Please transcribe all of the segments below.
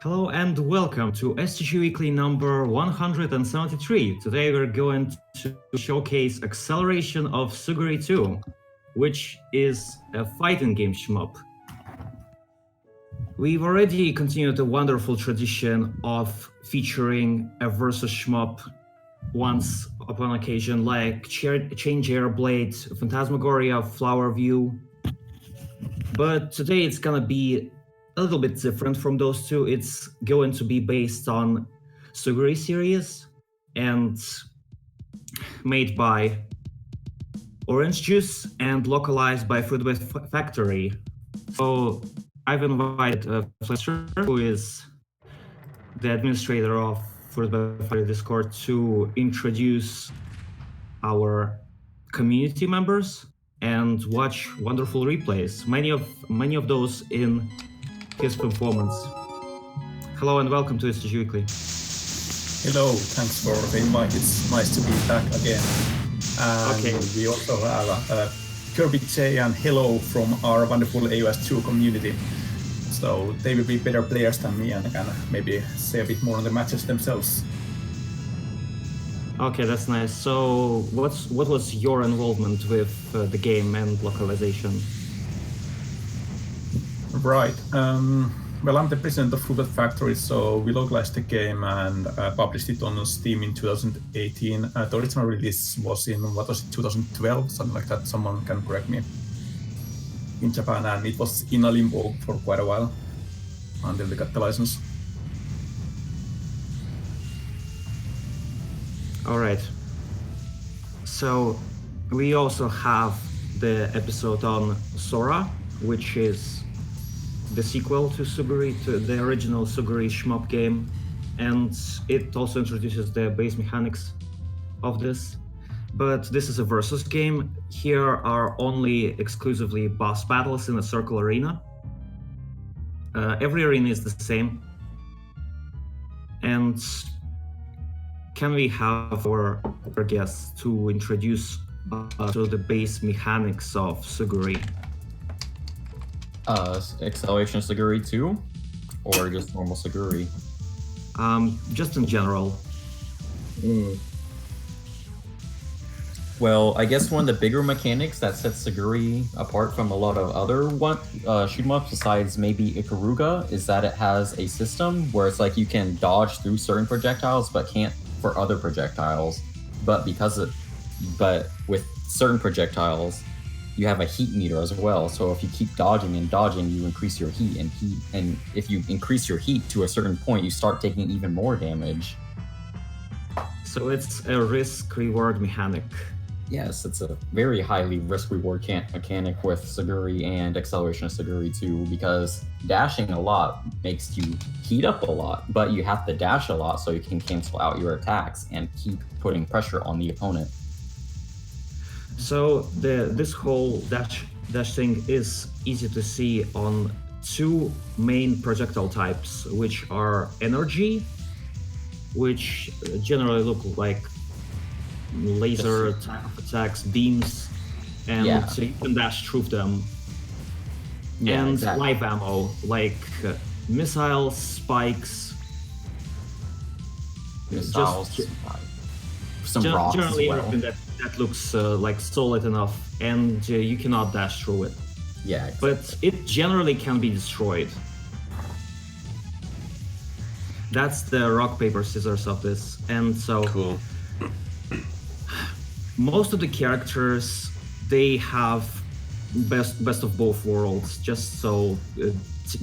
Hello and welcome to STG Weekly number 173. Today we're going to showcase Acceleration of Suguri 2, which is a fighting game shmup. We've already continued the wonderful tradition of featuring a versus shmup once upon occasion, like Change Air Blade, Phantasmagoria, Flower View. But today it's gonna be a little bit different from those two. It's going to be based on Suguri series and made by Orange Juice and localized by Fruitbait Factory. So I've invited Fletcher, who is the administrator of Fruitbait Factory Discord, to introduce our community members and watch wonderful replays. Many of those in his performance. Hello and welcome to STG Weekly. Hello, thanks for the invite. It's nice to be back again. And Okay. we also have Kirby J and Hello from our wonderful AOS2 community. So they will be better players than me and can maybe say a bit more on the matches themselves. Okay, that's nice. So what was your involvement with the game and localization? Right. Well, I'm the president of Fruitbait Factory, so we localized the game and published it on Steam in 2018. The original release was in, 2012, something like that. Someone can correct me. In Japan, and it was in a limbo for quite a while until we got the license. All right. So we also have the episode on Sora, which is the sequel to Suguri, to the original Suguri shmup game, and it also introduces the base mechanics of this. But this is a versus game. Here are only exclusively boss battles in a circle arena. Every arena is the same. And can we have our guests to introduce to the base mechanics of Suguri? Acceleration Suguri 2? Or just normal Suguri? Just in general. Well, I guess one of the bigger mechanics that sets Suguri apart from a lot of other shoot 'em ups besides maybe Ikaruga is that it has a system where it's like you can dodge through certain projectiles but can't for other projectiles. But with certain projectiles, you have a heat meter as well. So if you keep dodging and dodging, you increase your heat, and if you increase your heat to a certain point, you start taking even more damage. So it's a risk-reward mechanic. Yes, it's a very highly risk-reward mechanic with Suguri and Acceleration of Suguri 2, because dashing a lot makes you heat up a lot, but you have to dash a lot so you can cancel out your attacks and keep putting pressure on the opponent. So this whole dash thing is easy to see on two main projectile types, which are energy, which generally look like laser attacks, beams, and so you can dash through them. Yeah, and exactly. live ammo, like missiles, spikes. Missiles, some rocks generally as well. everything that looks like solid enough, and you cannot dash through it. Yeah, exactly. But it generally can be destroyed. That's the rock, paper, scissors of this. And so Cool. most of the characters, they have best of both worlds, just so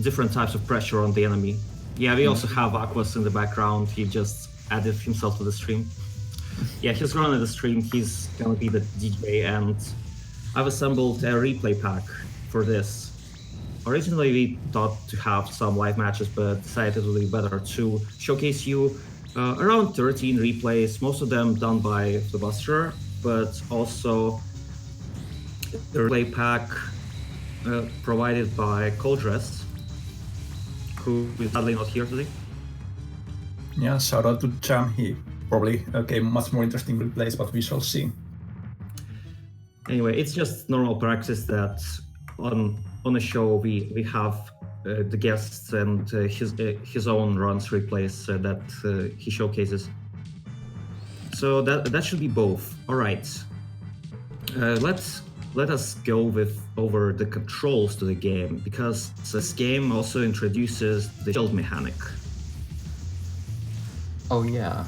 different types of pressure on the enemy. Yeah, we also have Aquas in the background. He just added himself to the stream. Yeah, he's running the stream. He's gonna be the DJ, and I've assembled a replay pack for this. Originally, we thought to have some live matches, but decided it would be better to showcase you around 13 replays, most of them done by the Buster, but also the replay pack provided by Coldress, who is sadly not here today. Yeah, shout out to Jam. He probably gave much more interesting replays, but we shall see. Anyway, it's just normal practice that on a show we have the guests and his own runs replays that he showcases. So that should be both. All right. Let us go over the controls to the game, because this game also introduces the shield mechanic. Oh yeah.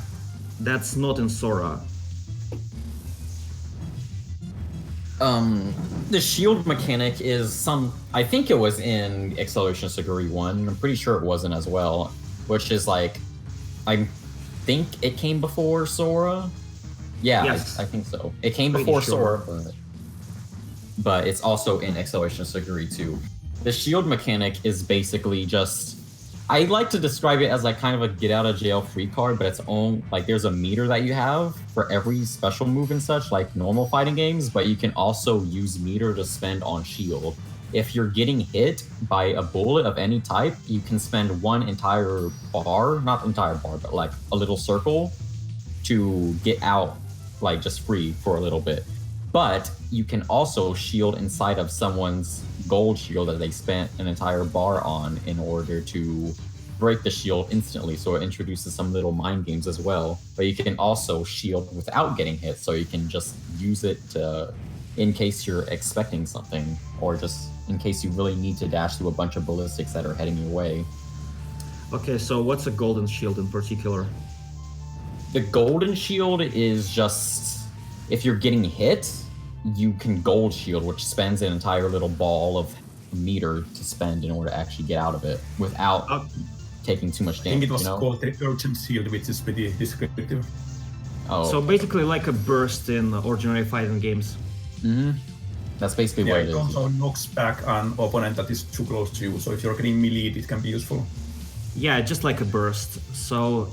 That's not in Sora. The shield mechanic is I think it was in Acceleration Suguri 1. I'm pretty sure it wasn't as well, which is like, I think it came before Sora. Yeah, Yes. I think so. It came Pretty before sure. Sora, but it's also in Acceleration Suguri 2. The shield mechanic is basically just, I like to describe it as like kind of a get out of jail free card, but it's own, like there's a meter that you have for every special move and such, like normal fighting games, but you can also use meter to spend on shield. If you're getting hit by a bullet of any type, you can spend one entire bar, not entire bar, but like a little circle to get out, like just free for a little bit. But you can also shield inside of someone's gold shield that they spent an entire bar on in order to break the shield instantly. So it introduces some little mind games as well. But you can also shield without getting hit, so you can just use it to, in case you're expecting something, or just in case you really need to dash through a bunch of ballistics that are heading your way. Okay, so what's a golden shield in particular? The golden shield is just, if you're getting hit, you can gold shield, which spends an entire little ball of meter to spend in order to actually get out of it without taking too much I think damage. it was you know? called the urgent shield, which is pretty descriptive. Oh, So basically like a burst in ordinary fighting games. that's basically Yeah, what it it is. also knocks back an opponent that is too close to you, so if you're getting melee, it can be useful. Yeah, just like a burst. So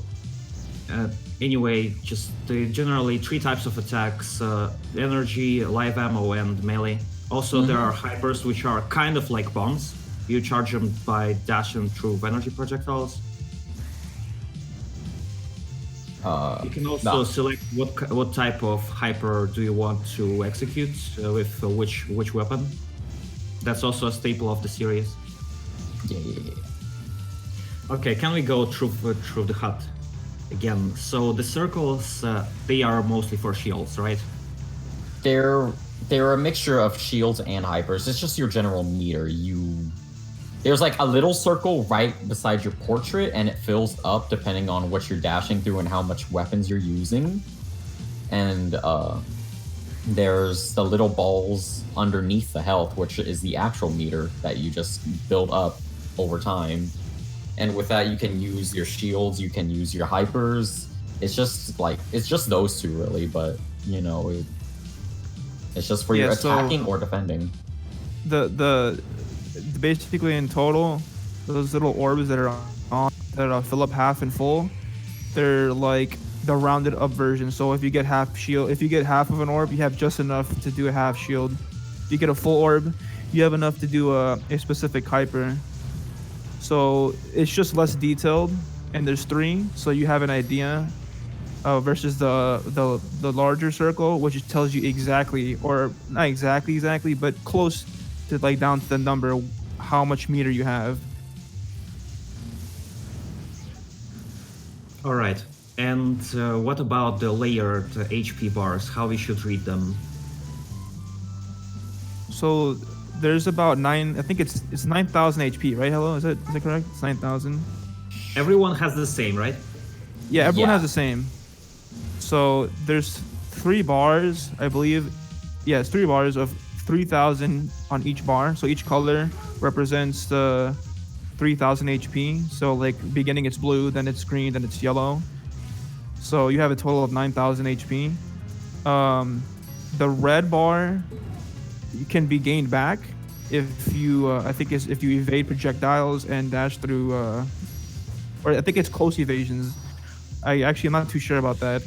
anyway, just generally 3 types of attacks: energy, live ammo, and melee. Also, there are hypers, which are kind of like bombs. You charge them by dashing through energy projectiles. You can also select what type of hyper do you want to execute with which weapon. That's also a staple of the series. Yeah. Okay, can we go through the hut again? So the circles, they are mostly for shields, right? They're a mixture of shields and hypers. It's just your general meter. There's like a little circle right beside your portrait, and it fills up depending on what you're dashing through and how much weapons you're using. And there's the little balls underneath the health, which is the actual meter that you just build up over time. And with that, you can use your shields, you can use your hypers. It's just those two really, but you know, it's just for your attacking or defending. The basically in total, those little orbs that are on that fill up half and full, they're like the rounded up version. So if you get half shield, if you get half of an orb, you have just enough to do a half shield. If you get a full orb, you have enough to do a specific hyper. So it's just less detailed, and there's 3, so you have an idea. Versus the larger circle, which tells you exactly, or not exactly, but close to like down to the number, how much meter you have. All right. And what about the layered HP bars? How we should read them? So there's about 9. I think it's 9,000 HP, right? Hello, is it correct? It's 9,000. Everyone has the same, right? Yeah, everyone Yeah. has the same. So there's 3 bars, I believe. Yeah, it's 3 bars of 3,000 on each bar. So each color represents the 3,000 HP. So like beginning it's blue, then it's green, then it's yellow. So you have a total of 9,000 HP. The red bar can be gained back if you, if you evade projectiles and dash through, or I think it's close evasions. I'm not too sure about that.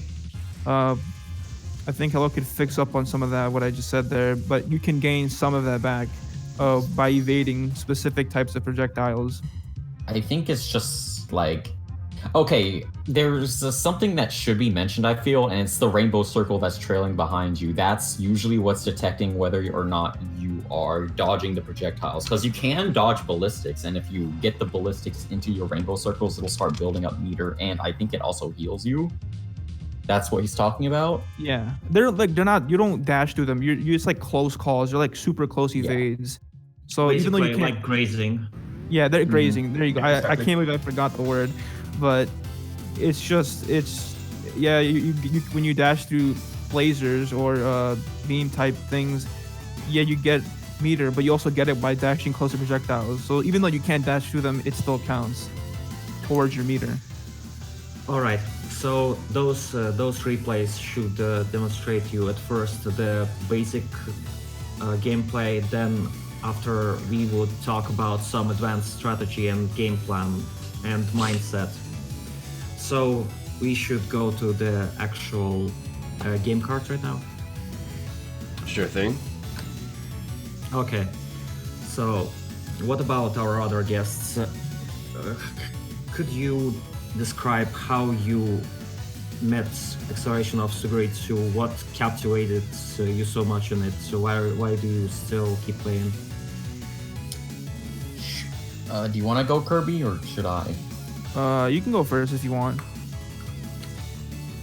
I think Hello could fix up on some of that, what I just said there, but you can gain some of that back by evading specific types of projectiles. I think it's just like Okay, there's something that should be mentioned, I feel, and it's the rainbow circle that's trailing behind you. That's usually what's detecting whether or not you are dodging the projectiles. Because you can dodge ballistics, and if you get the ballistics into your rainbow circles, it'll start building up meter, and I think it also heals you. That's what he's talking about. Yeah, they're not. You don't dash through them. You're just like close calls. You're like super close evades. So even though Basically, you can't, like grazing. yeah, they're grazing. There you go. I Exactly. can't believe I forgot the word, but it's yeah. You when you dash through lasers or beam type things, yeah, you get meter, but you also get it by dashing closer projectiles. So even though you can't dash through them, it still counts towards your meter. All right. So those replays should demonstrate you at first the basic gameplay. Then after we would talk about some advanced strategy and game plan and mindset. So we should go to the actual game card right now. Sure thing. Okay. So what about our other guests? Could you describe how you met Acceleration of Suguri 2? What captivated you so much in it? So why do you still keep playing? Do you want to go, Kirby, or should I? You can go first if you want.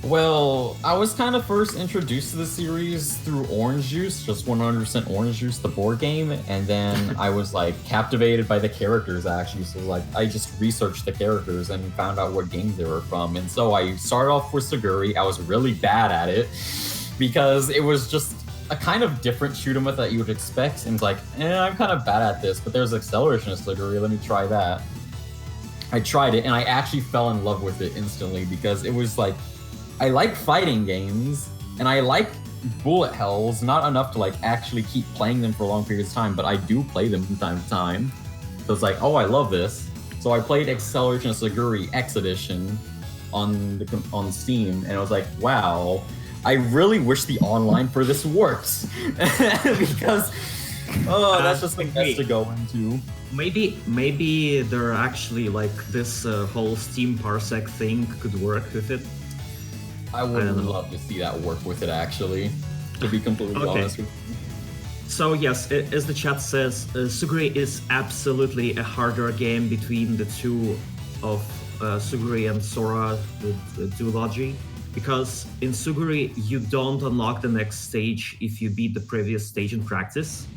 Well, I was kind of first introduced to the series through Orange Juice, just 100% Orange Juice, the board game, and then I was like captivated by the characters actually. So like I just researched the characters and found out what games they were from. And so I started off with Suguri. I was really bad at it because it was just a kind of different shoot 'em up that you would expect. And it's like, I'm kind of bad at this, but there's Acceleration of Suguri. Let me try that. I tried it and I actually fell in love with it instantly because it was like, I like fighting games, and I like bullet hells, not enough to like actually keep playing them for long periods of time, but I do play them from time to time. So it's like, oh, I love this. So I played Acceleration of Suguri X Edition on Steam, and I was like, wow, I really wish the online for this works. Because, that's just the best to go into. Maybe there actually like this whole Steam parsec thing could work with it. I would love to see that work with it, actually, to be completely honest with you. So yes, as the chat says, Suguri is absolutely a harder game between the two of Suguri and Sora, the duology, because in Suguri you don't unlock the next stage if you beat the previous stage in practice.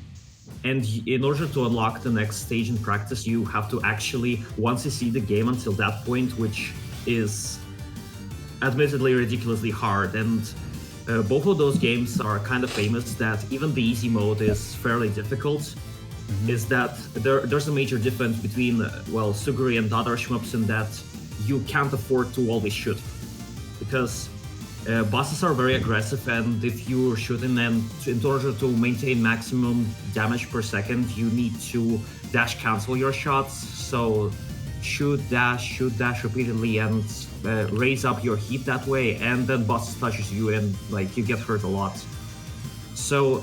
And in order to unlock the next stage in practice, you have to actually, once you see the game until that point, which is admittedly ridiculously hard, and both of those games are kind of famous that even the easy mode is fairly difficult. Is that there's a major difference between Suguri and other shmups in that you can't afford to always shoot, because bosses are very aggressive, and if you're shooting them in order to maintain maximum damage per second, you need to dash cancel your shots. So shoot dash repeatedly and raise up your heat that way, and then boss touches you and like you get hurt a lot. So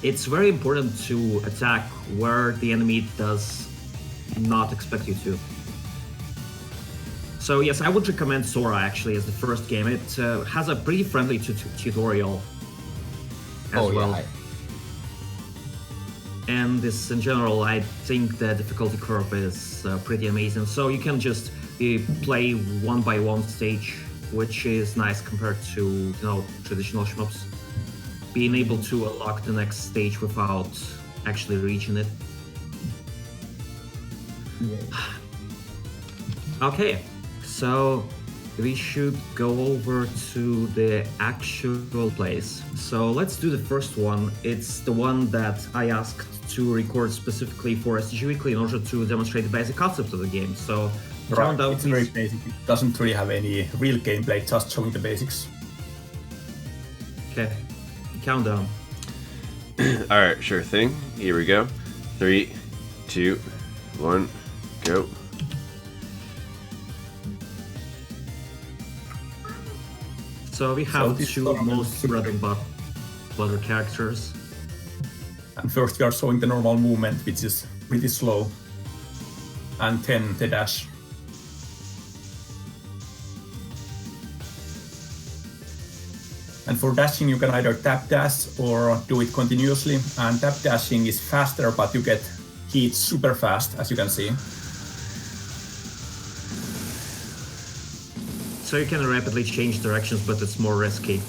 it's very important to attack where the enemy does not expect you to. So yes, I would recommend Sora actually as the first game. It has a pretty friendly tutorial as well. Yeah. And this in general, I think the difficulty curve is pretty amazing. So you can just play one by one stage, which is nice compared to traditional shmups. Being able to unlock the next stage without actually reaching it. Yeah. Okay, so we should go over to the actual place. So let's do the first one. It's the one that I asked to record specifically for STG Weekly in order to demonstrate the basic concept of the game. So countdown, it's very basic. It doesn't really have any real gameplay, just showing the basics. Okay, countdown. All right, sure thing. Here we go. 3, 2, 1, go. So we have this two tournament most bread and butter characters. And first we are showing the normal movement, which is pretty slow. And 10 the dash. And for dashing, you can either tap dash or do it continuously. And tap dashing is faster, but you get hit super fast, as you can see. So you can rapidly change directions, but it's more risky.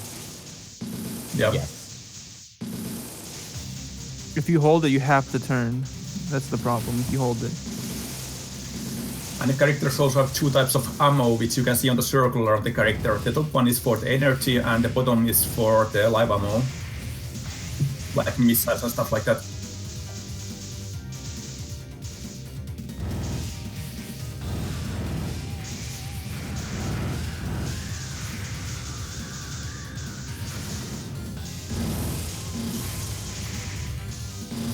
Yeah. Yeah. If you hold it, you have to turn. That's the problem. If you hold it. And the characters also have two types of ammo, which you can see on the circle of the character. The top one is for the energy, and the bottom is for the live ammo, like missiles and stuff like that.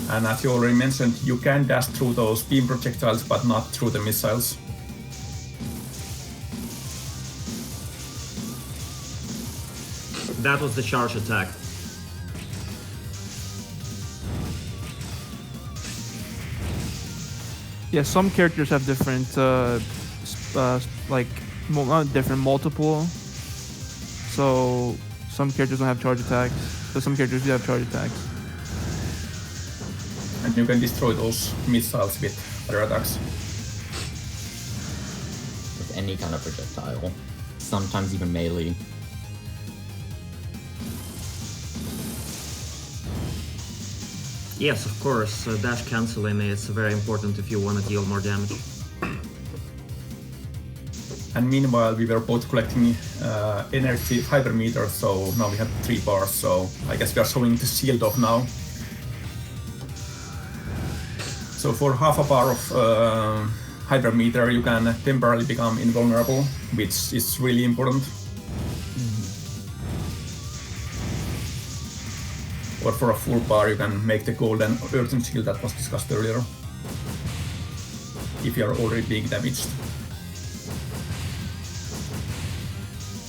And as you already mentioned, you can dash through those beam projectiles, but not through the missiles. That was the charge attack. Yeah, some characters have different, not different, multiple. So some characters don't have charge attacks, but some characters do have charge attacks. And you can destroy those missiles with other attacks. With any kind of projectile. Sometimes even melee. Yes, of course. Dash canceling is very important if you want to deal more damage. And meanwhile, we were both collecting energy hypermeters, so now we have 3 bars, so I guess we are showing the shield off now. So for half a bar of hypermeter, you can temporarily become invulnerable, which is really important. Or for a full bar, you can make the golden earthen shield that was discussed earlier, if you are already being damaged.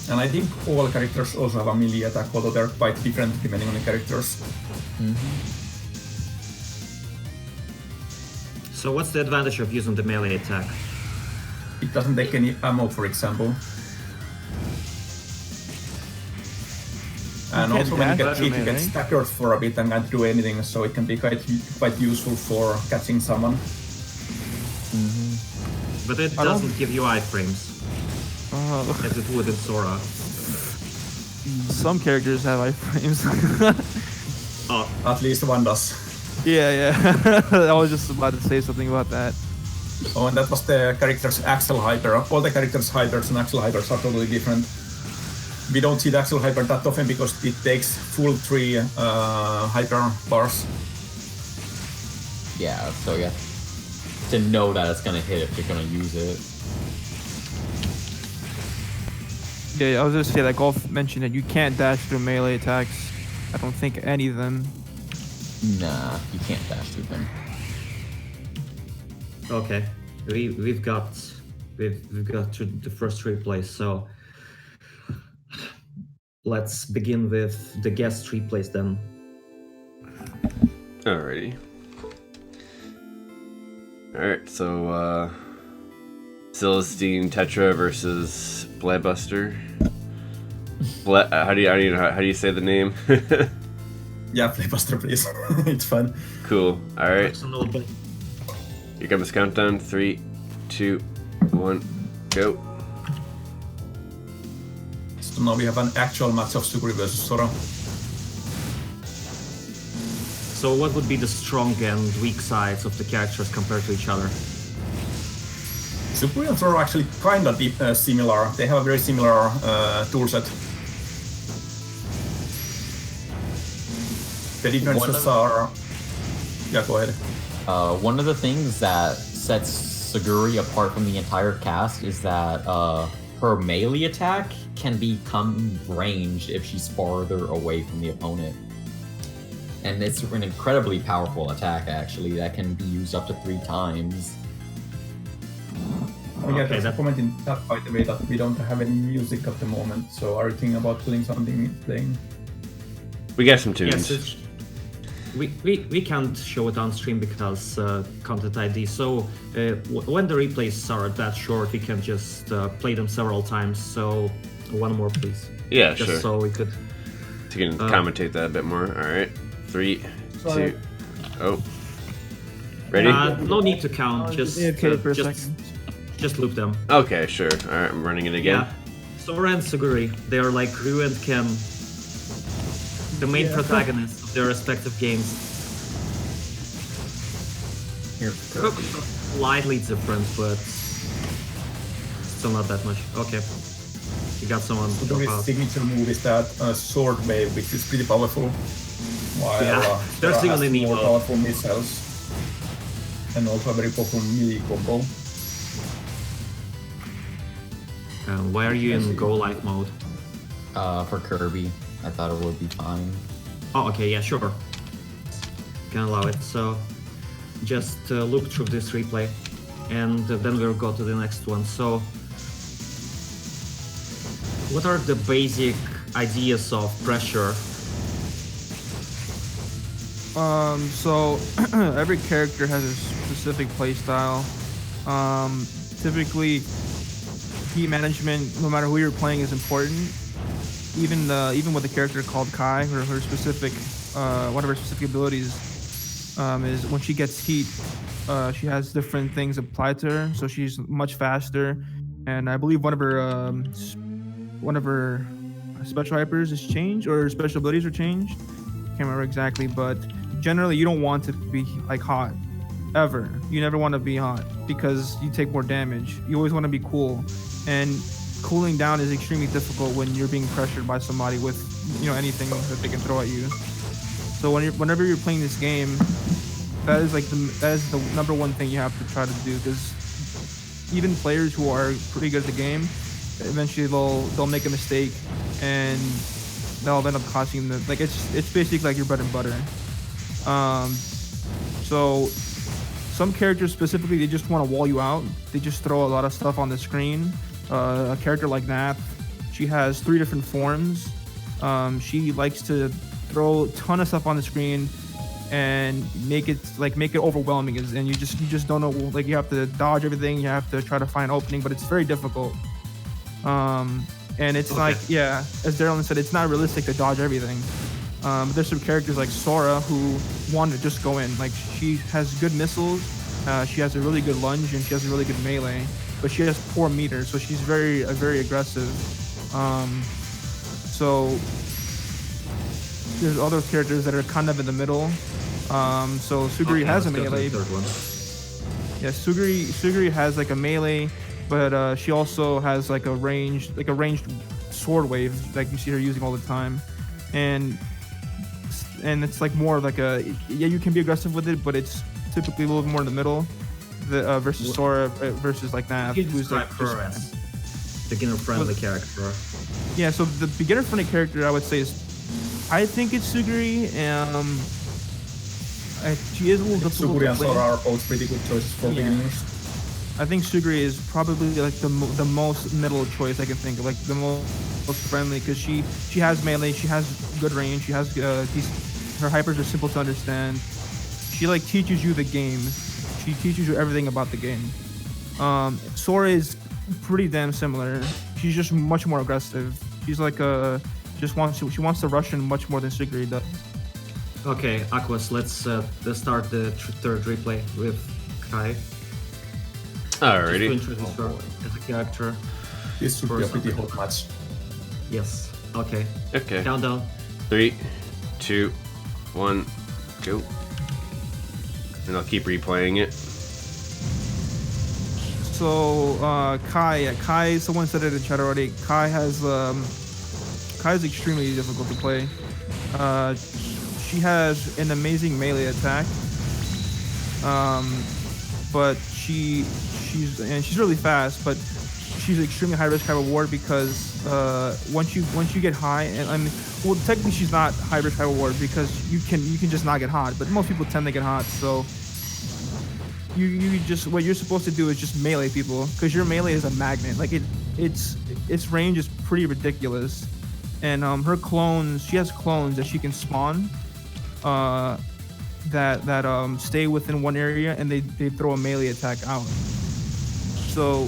And I think all characters also have a melee attack, although they're quite different depending on the characters. So what's the advantage of using the melee attack? It doesn't take any ammo, for example. And You also can when you dash get hit, from you get melee. staggered for a bit and can't do anything, so it can be quite useful for catching someone. But it I don't- doesn't give you iframes, as it would in Sora. Some characters have iframes. Oh, At least one does. yeah. I was just about to say something about that. Oh, and that was the character's Axel Hyper. All the characters' hypers and Axel Hypers are totally different. We don't see the Axel Hyper that often because it takes full 3 hyper bars. Yeah, so you have to know that it's gonna hit if you're gonna use it. Yeah, I was just say that Golf mentioned that you can't dash through melee attacks. I don't think any of them. Nah, you can't dash through them. okay. We've got to the first replays, so let's begin with the guest replays then. Alrighty. Alright, so Celestine Tetra versus Bladbuster. How do you say the name? Yeah, Playbuster, please. It's fun. Cool. Alright. Personal bit. Here comes countdown. 3, 2, 1, go. So now we have an actual match of Suguri versus Sora. So what would be the strong and weak sides of the characters compared to each other? Suguri and Sora are actually kinda similar. They have a very similar toolset. The differences are... Yeah, go ahead. One of the things that sets Suguri apart from the entire cast is that her melee attack can become ranged if she's farther away from the opponent. And it's an incredibly powerful attack, actually, that can be used up to 3 times. Oh yeah, Okay, there's a that- comment in chat, by the way, that we don't have any music at the moment. So are you thinking about putting something playing? We got some tunes. Yes, we can't show it on stream because content ID. So when the replays are that short, we can just play them several times. So one more, please. Yeah, Just sure. so we could. So you can commentate that a bit more. All right. 3, 2. Oh. Ready? No need to count. Just just loop them. Okay, sure. All right, I'm running it again. Yeah. Sora and Suguri, they are like Ryu and Ken, the main protagonists of their respective games. Here. Slightly different, but still not that much. Okay. You got someone to drop Suguri's out. signature move is that sword wave, which is pretty powerful. While Yeah, there's Sora even has an more emote. powerful missiles. And also a very powerful melee combo. Why are you in Go Life mode? For Kirby, I thought it would be fine. Oh, okay, yeah, sure. Can allow it. So just look through this replay, and then we'll go to the next one. So, what are the basic ideas of pressure? So every character has a specific playstyle. Typically, heat management, no matter who you're playing, is important. Even with a character called Kai, her specific one of her specific abilities is when she gets heat, she has different things applied to her, so she's much faster. And I believe one of her special hypers is changed, or her special abilities are changed. Can't remember exactly, but generally you don't want to be like hot ever. You never want to be hot because you take more damage. You always want to be cool, and cooling down is extremely difficult when you're being pressured by somebody with anything that they can throw at you. So whenever you're playing this game, that is the number one thing you have to try to do, because even players who are pretty good at the game, eventually they'll make a mistake and they'll end up costing them. Like it's basically like your bread and butter. So some characters specifically, they just want to wall you out. They just throw a lot of stuff on the screen. A character like Nap, she has 3 different forms. She likes to throw a ton of stuff on the screen and make it overwhelming, and you just don't know, like you have to dodge everything, you have to try to find an opening, but it's very difficult. And it's Okay. like, yeah, as Daryl said, it's not realistic to dodge everything. There's some characters like Sora who want to just go in. Like, she has good missiles, she has a really good lunge, and she has a really good melee, but she has poor meter, so she's very aggressive. So there's other characters that are kind of in the middle. So Suguri has a let's go to the melee. third one. Yeah, Suguri has like a melee, but she also has like a ranged sword wave, like you see her using all the time, and it's like more of like you can be aggressive with it, but it's typically a little bit more in the middle. Versus Sora versus like Nav, You can who's like describe her as beginner-friendly character. yeah. So the beginner-friendly character, I would say, I think it's Suguri. She is a little difficult Suguri to and play. Sora are both pretty good choices for beginners. I think Suguri is probably like the most middle choice I can think of, like the most friendly, because she has melee, she has good range, she has her hypers are simple to understand. She like teaches you the game. She teaches you everything about the game. Sora is pretty damn similar. She's just much more aggressive. She's like she wants to rush in much more than Suguri does. Okay, Aquas, let's start the third replay with Kai. Just to Alrighty. introduce her as a character. This should be a pretty hot match. Yes. Okay. Okay. Countdown. 3, 2, 1, go. And I'll keep replaying it. So Kai, someone said it in chat already. Kai is extremely difficult to play. She has an amazing melee attack, but she's really fast. But she's extremely high risk, high reward, because once you get high, and I mean, well, technically she's not high risk, high reward, because you can just not get hot. But most people tend to get hot, so. You just, what you're supposed to do is just melee people, because your melee is a magnet. Like its range is pretty ridiculous, and her clones, she has clones that she can spawn, that stay within one area, and they throw a melee attack out. So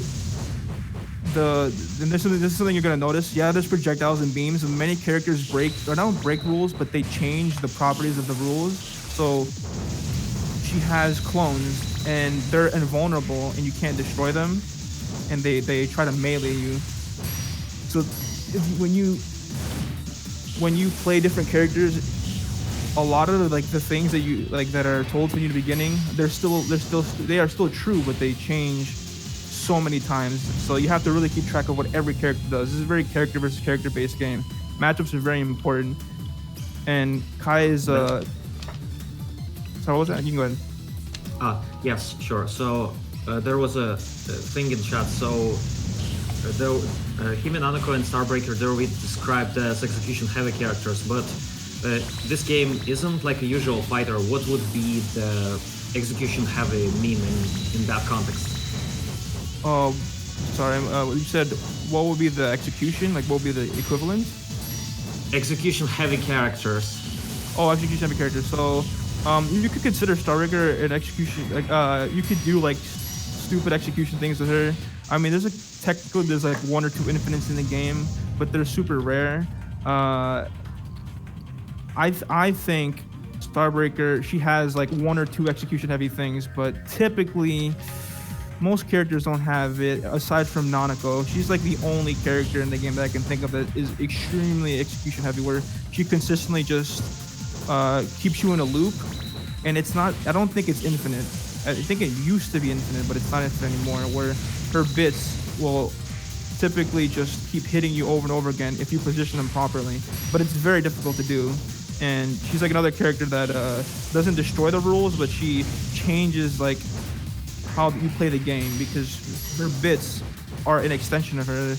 this is something you're gonna notice. Yeah, there's projectiles and beams, and many characters don't break rules, but they change the properties of the rules. So she has clones, and they're invulnerable, and you can't destroy them, and they try to melee you. So when you play different characters, a lot of the things that you that are told to you in the beginning, they are still true, but they change so many times. So you have to really keep track of what every character does. This is a very character versus character based game. Matchups are very important. And Kai is so what was that? You can go ahead. Yes, sure. So there was a thing in chat. So him and Anako and Starbreaker, they're described as execution heavy characters, but this game isn't like a usual fighter. What would be the execution heavy mean in that context? Oh, sorry. You said what would be the execution? Like what would be the equivalent? Execution heavy characters. Oh, execution heavy characters. So you could consider Starbreaker an execution. You could do like stupid execution things with her. I mean, there's like 1 or 2 infinites in the game, but they're super rare. I think Starbreaker, she has like 1 or 2 execution heavy things, but typically most characters don't have it aside from Nanako. She's like the only character in the game that I can think of that is extremely execution heavy, where she consistently just keeps you in a loop, and it's not, I don't think it's infinite. I think it used to be infinite, but it's not infinite anymore, where her bits will typically just keep hitting you over and over again if you position them properly, but it's very difficult to do. And she's like another character that doesn't destroy the rules, but she changes like how you play the game, because her bits are an extension of her.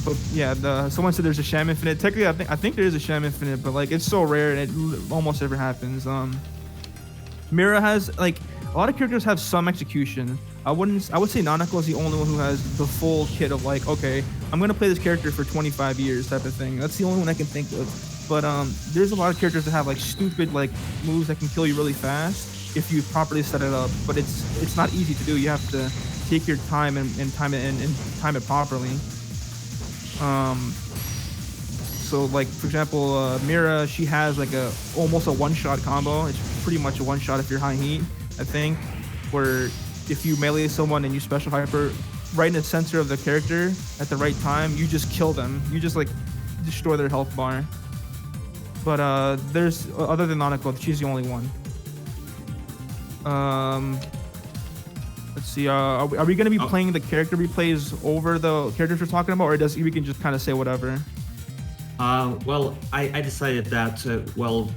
But yeah, someone said there's a Sham Infinite. Technically, I think there is a Sham Infinite, but like it's so rare and it almost never happens. Mira has like a lot of characters have some execution. I would say Nanako is the only one who has the full kit of like, okay, I'm gonna play this character for 25 years type of thing. That's the only one I can think of. But there's a lot of characters that have like stupid like moves that can kill you really fast if you properly set it up. But it's not easy to do. You have to take your time and time it properly. So like for example, Mira, she has like almost a one-shot combo. It's pretty much a one-shot if you're high heat, I think, where if you melee someone and you special hyper right in the center of the character at the right time, you just kill them. You just like destroy their health bar. But there's other than Nanako, she's the only one. Let's see. Are we gonna be playing the character replays over the characters we're talking about, or we can just kind of say whatever? Well, I decided that,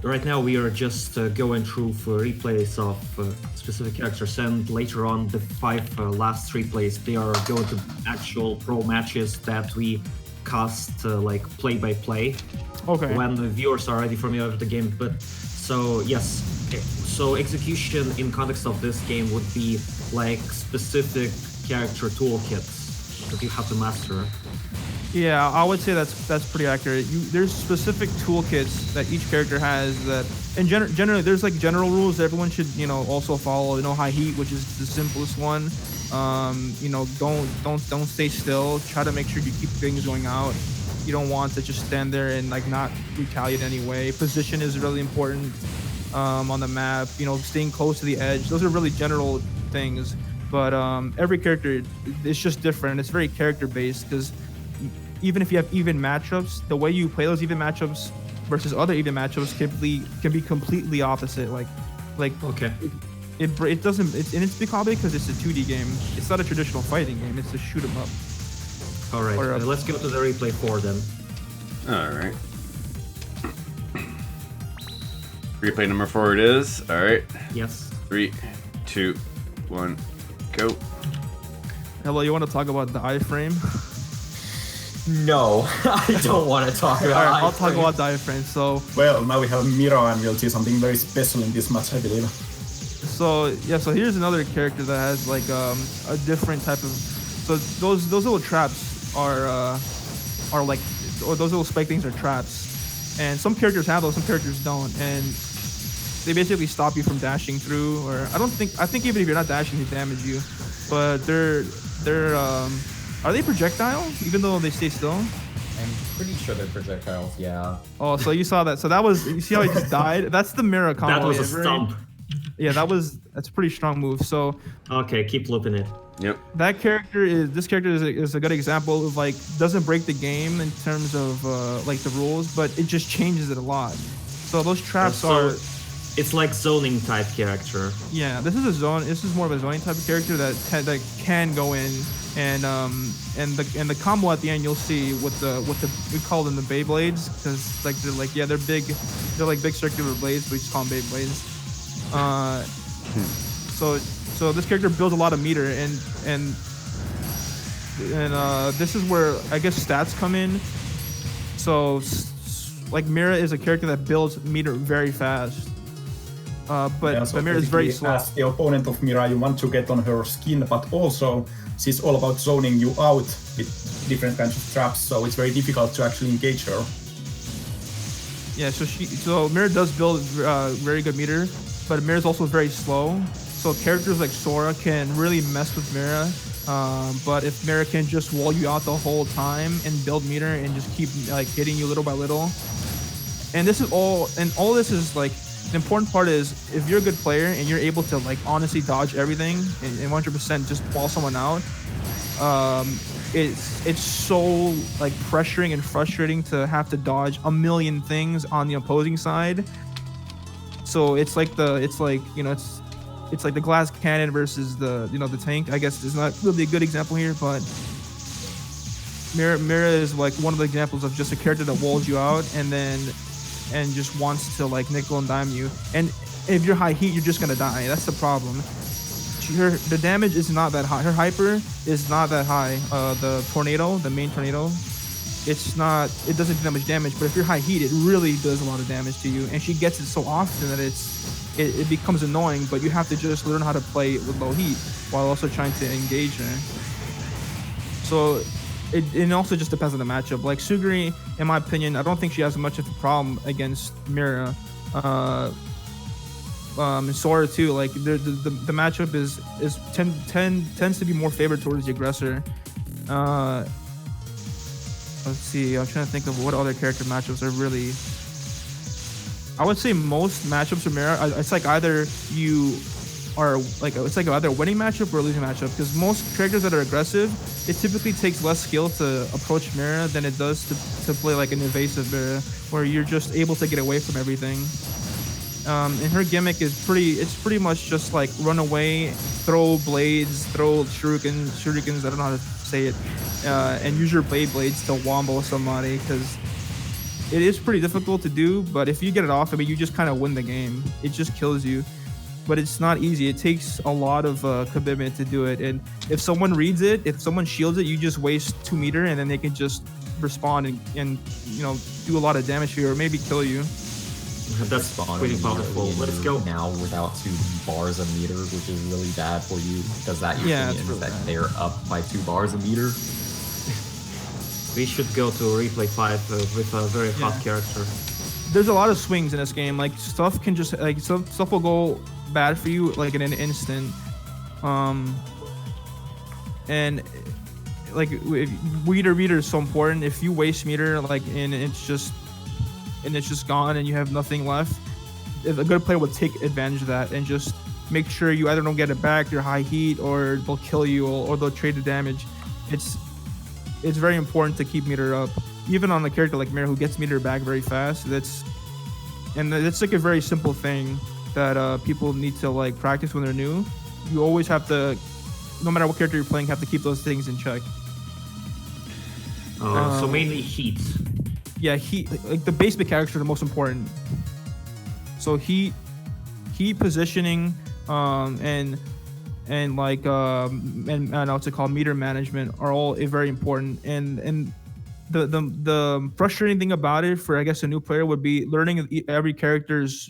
right now we are just going through for replays of specific characters, and later on the 5 last replays, they are going to actual pro matches that we cast like play by play. Okay. When the viewers are already familiar with the game. But so yes, so execution in context of this game would be like specific character toolkits that you have to master. Yeah, I would say that's pretty accurate. There's specific toolkits that each character has that, and generally there's like general rules that everyone should also follow. High heat, which is the simplest one. Don't stay still. Try to make sure you keep things going out. You don't want to just stand there and like not retaliate anyway. Position is really important on the map. Staying close to the edge. Those are really general things. But every character, it's just different. It's very character based, because even if you have even matchups, the way you play those even matchups versus other even matchups can be completely opposite. Like Okay. It doesn't. It's probably because it's a 2D game. It's not a traditional fighting game. It's a shoot 'em up. All right. Let's go to the replay 4 then. All right. Replay number 4 it is. All right. Yes. 3, 2, 1, go. Hello, you want to talk about the iframe? No, I don't want to talk about All right, I'll iframe. talk about the iframe. So, Well, now we have Mira, and we'll see something very special in this match, I believe. so here's another character that has like a different type of. So those little traps are like, or those little spike things are traps, and some characters have those, some characters don't, and they basically stop you from dashing through. Or I think even if you're not dashing, they damage you. but they're are they projectile even though they stay still? I'm pretty sure they're projectiles. Yeah. Oh, so you saw that. So that was, you see how he just died? That's the mirror combo. That was a Yeah, stump. Yeah, that's a pretty strong move. So Okay, keep looping it. Yep. this character is a good example of like, doesn't break the game in terms of like the rules, but it just changes it a lot. So those traps So are, it's like zoning type character. yeah, this is more of a zoning type of character that can go in and the combo at the end, you'll see with the we call them the Beyblades, because like they're like big circular blades, but we just call them Beyblades. So this character builds a lot of meter, and this is where I guess stats come in. So like Mira is a character that builds meter very fast. But Mira is very slow. As the opponent of Mira, you want to get on her skin, but also she's all about zoning you out with different kinds of traps, so it's very difficult to actually engage her. Yeah, so Mira does build very good meter, but Mira's also very slow. So characters like Sora can really mess with Mira, but if Mira can just wall you out the whole time and build meter and just keep like hitting you little by little, and all this is like, the important part is if you're a good player and you're able to like honestly dodge everything and 100% just wall someone out, it's so like pressuring and frustrating to have to dodge a million things on the opposing side. So it's like the glass cannon versus the tank. I guess it's not really a good example here, but Mira is like one of the examples of just a character that walls you out and just wants to like nickel and dime you. And if you're high heat, you're just gonna die. That's the problem. The damage is not that high. Her hyper is not that high. The tornado, the main tornado, it doesn't do that much damage. But if you're high heat, it really does a lot of damage to you. And she gets it so often that it becomes annoying. But you have to just learn how to play it with low heat while also trying to engage her. So it also just depends on the matchup. Like Suguri, in my opinion, I don't think she has much of a problem against Mira. And Sora too. Like the matchup tends to be more favored towards the aggressor. Let's see. I'm trying to think of what other character matchups are really. I would say most matchups for Mira, it's like either you are like, it's like either a winning matchup or a losing matchup, because most characters that are aggressive, it typically takes less skill to approach Mira than it does to play like an evasive Mira, where you're just able to get away from everything. And her gimmick is pretty much just like run away, throw blades, throw shurikens, I don't know how to say it, and use your blades to wombo somebody, because it is pretty difficult to do, but if you get it off, I mean, you just kind of win the game. It just kills you. But it's not easy. It takes a lot of commitment to do it. And if someone reads it, if someone shields it, you just waste 2 meter, and then they can just respond and do a lot of damage to you, or maybe kill you. That's pretty powerful. Let's go. Now without 2 bars of meter, which is really bad for you, because that usually means that they're up by 2 bars of meter. We should go to replay 5 with a very hot character. There's a lot of swings in this game. Like stuff can just like stuff will go bad for you like in an instant. And like meter is so important. If you waste meter, like, and it's just gone and you have nothing left, a good player will take advantage of that and just make sure you either don't get it back, you're high heat, or they'll kill you, or they'll trade the damage. It's very important to keep meter up, even on a character like Mira who gets meter back very fast. That's like a very simple thing that people need to like practice when they're new. You always have to, no matter what character you're playing, have to keep those things in check. So mainly heat. Yeah, heat. Like the basic characters are the most important. So heat positioning, and what's it called, meter management are all very important. And the frustrating thing about it for, I guess, a new player would be learning every character's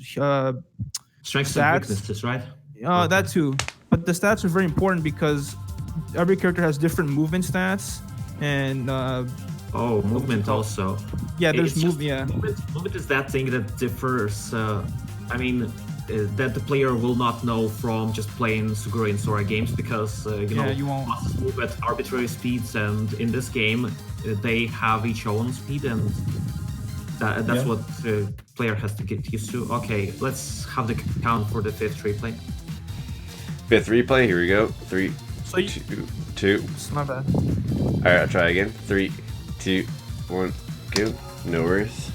strengths stats. And weaknesses, right? Okay. That too. But the stats are very important because every character has different movement stats and movement also. Yeah, there's movement. Yeah, movement is that thing that differs. I mean, that the player will not know from just playing Suguri and Sora games, because you won't. bosses move at arbitrary speeds, and in this game they have each own speed, and that's what the player has to get used to. Okay, let's have the count for the fifth replay. Fifth replay. Here we go. 3, So 2. it's not bad. All right, I'll try again. 3, 2, 1, go. No worries.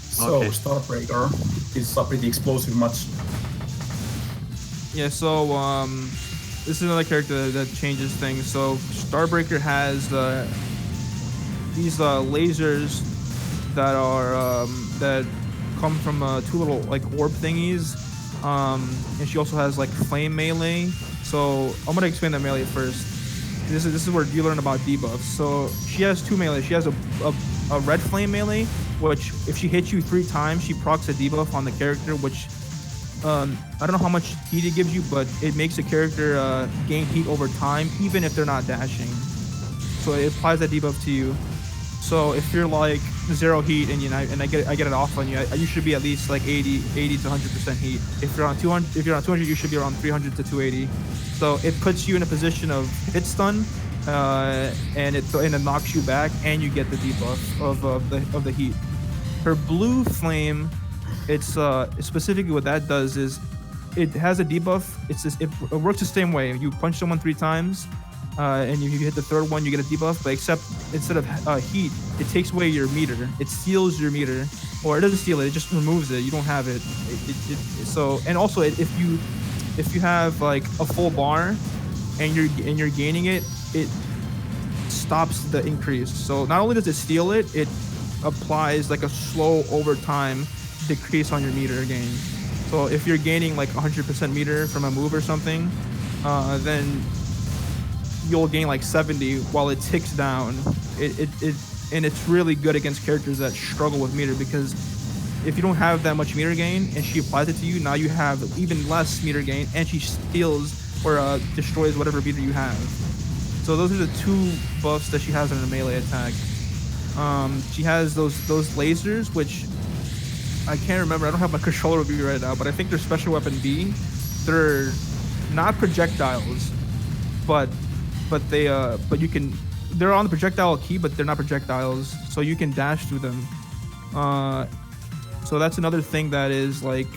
So Okay. Starbreaker is a pretty explosive match. Yeah, so this is another character that changes things. So Starbreaker has these lasers that are that come from two little like orb thingies, and she also has like flame melee. So I'm gonna explain that melee first. This is where you learn about debuffs. So she has two melee. She has a red flame melee, which if she hits you 3 times, she procs a debuff on the character, which I don't know how much heat it gives you, but it makes the character gain heat over time, even if they're not dashing. So it applies that debuff to you. So if you're like 0 heat and I get it off on you, you should be at least like 80 to 100% heat. If you're on 200, you should be around 300 to 280. So it puts you in a position of hit stun, and it knocks you back, and you get the debuff of the heat. Her blue flame, it's specifically what that does is it has a debuff. It works the same way. You punch someone 3 times, and if you hit the third one, you get a debuff. But except instead of heat, it takes away your meter. It steals your meter, or it doesn't steal it. It just removes it. You don't have it. So and also if you have like a full bar, and you're gaining it, it stops the increase. So not only does it steal it, it applies like a slow over time decrease on your meter gain. So if you're gaining like 100% meter from a move or something, then you'll gain like 70 while it ticks down. And it's really good against characters that struggle with meter, because if you don't have that much meter gain and she applies it to you, now you have even less meter gain, and she steals or destroys whatever meter you have. So those are the 2 buffs that she has on her melee attack. She has those lasers, which I can't remember. I don't have my controller with me right now, but I think they're special weapon B. They're not projectiles, but you can. They're on the projectile key, but they're not projectiles, so you can dash through them. So that's another thing that is like,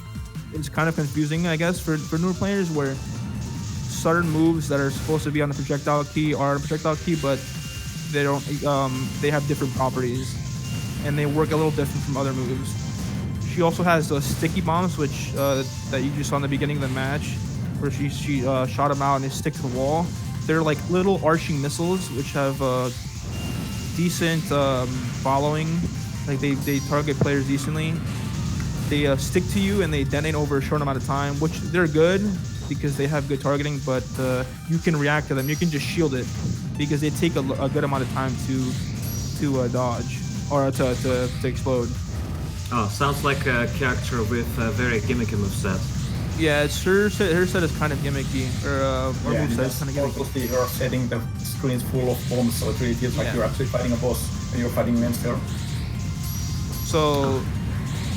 it's kind of confusing, I guess, for newer players, where certain moves that are supposed to be on the projectile key are on the projectile key, but they don't. They have different properties, and they work a little different from other moves. She also has those sticky bombs, which that you just saw in the beginning of the match, where she shot them out and they stick to the wall. They're like little arching missiles, which have decent following. Like they target players decently. They stick to you and they detonate over a short amount of time, which they're good because they have good targeting, but you can react to them. You can just shield it because they take a good amount of time to dodge or to explode. Oh, sounds like a character with a very gimmicky moveset. Yeah, it's her set is kind of gimmicky, or Yeah, moveset is kind of gimmicky. mostly you're setting the screens full of bombs, so it really feels like you're actually fighting a boss and you're fighting monster. So,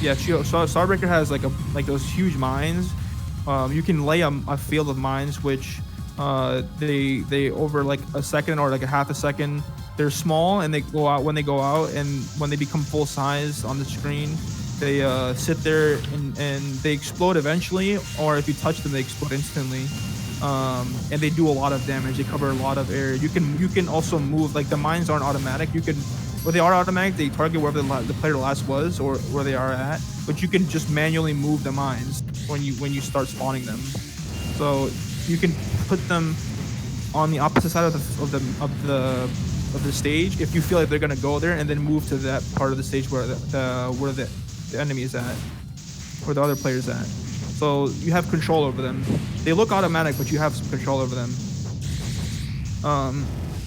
yeah, Starbreaker has like those huge mines. You can lay a field of mines, which they over like a second or like a half a second. They're small and they go out when they go out, and when they become full size on the screen, they sit there and they explode eventually, or if you touch them, they explode instantly. And they do a lot of damage. They cover a lot of area. You can also move, like the mines aren't automatic. Well, they are automatic. They target wherever the player last was or where they are at, but you can just manually move the mines when you start spawning them. So you can put them on the opposite side of the stage if you feel like they're gonna go there, and then move to that part of the stage where the enemy is at, or the other player's at. So you have control over them. They look automatic, but you have some control over them.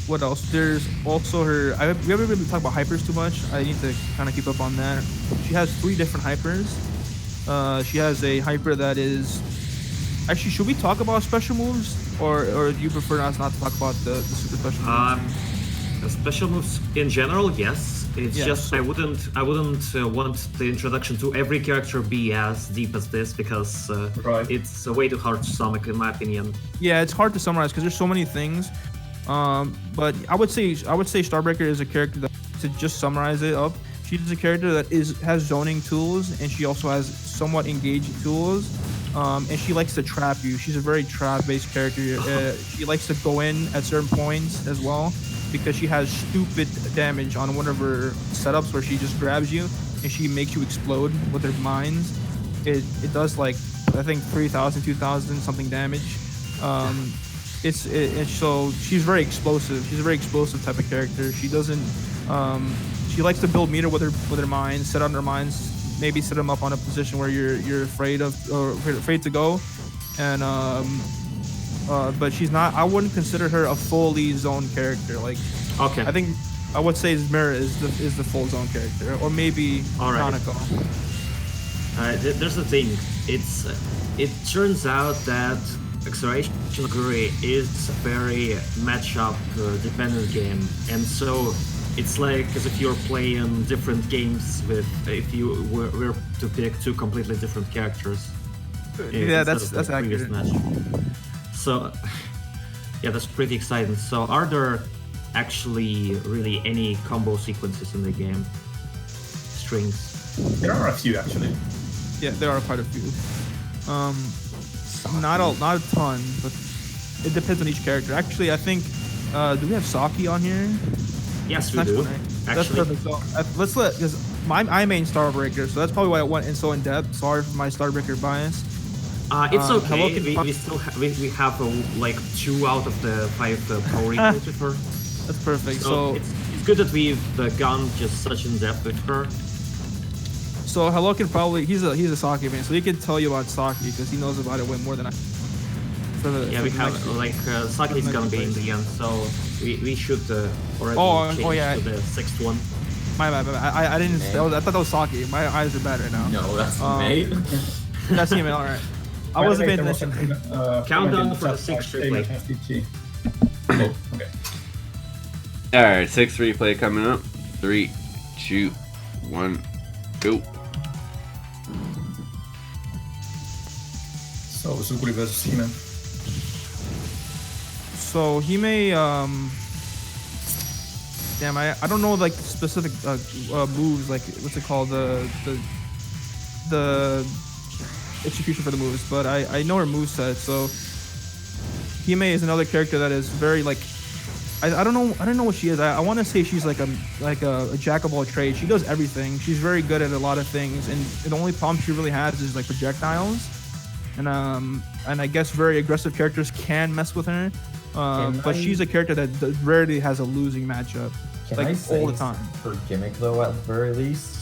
What else? There's also her. We haven't really talked about hypers too much. I need to kind of keep up on that. She has 3 different hypers. She has a hyper that is. Actually, should we talk about special moves, or do you prefer us not to talk about the super special moves? The special moves in general, yes. It's Yeah, just so- I wouldn't want the introduction to every character be as deep as this because Right. it's way too hard to stomach in my opinion. Yeah, it's hard to summarize because there's so many things. But I would say Starbreaker is a character that, to just summarize it up, she's a character that has zoning tools, and she also has somewhat engaging tools. And she likes to trap you. She's a very trap-based character. She likes to go in at certain points as well, because she has stupid damage on one of her setups where she just grabs you and she makes you explode with her mines. It does like I think 3,000, 2,000 something damage. So she's very explosive. She's a very explosive type of character. She doesn't. She likes to build meter with her mines, set on her mines, maybe set them up on a position where you're afraid to go, and but she's not. I wouldn't consider her a fully zone character. Like Okay. I think I would say Mira is the full zone character, or maybe All right. Kanako. There's the thing. It turns out that Acceleration Suguri is a very matchup dependent game, and so it's like as if you're playing different games with if you were to pick two completely different characters. Yeah, instead of that's the previous accurate. match. So, yeah, that's pretty exciting. So, are there actually really any combo sequences in the game? Strings. There are a few actually. Yeah, there are quite a few. Not a ton, but it depends on each character. Actually, I think do we have Saki on here? Yes, we Next do. one, right? That's Actually, perfect. So let's let because I main Starbreaker, so that's probably why I went in so in depth. Sorry for my Starbreaker bias. it's Hello okay. Kitty We still we have like 2 out of the 5 pro recruits with her. That's perfect. So So it's good that we've gone just such in depth with her. so Hello can probably he's a Saki man, so he can tell you about Saki because he knows about it way more than I. Yeah, we have like Saki's next gonna be in place. the end, so we should already change yeah. to the 6th one. My bad. I didn't. Man. I thought that was Saki. My eyes are bad right now. No, that's Um, mate. That's him. All right. I wasn't paying attention. Countdown for the 6th replay. Oh, okay. All right, 6th replay coming up. 3, 2, 1, go. So Suguri versus Hime. So he may damn, I don't know like specific moves, like what's it called, the execution for the moves, but I know her moveset. So Hime is another character that is very like I don't know what she is. I want to say she's like a jack of all trades. She does everything. She's very good at a lot of things, and the only problem she really has is like projectiles. And I guess very aggressive characters can mess with her. But she's a character that rarely has a losing matchup, Can like I say all the time. her gimmick though, at the very least?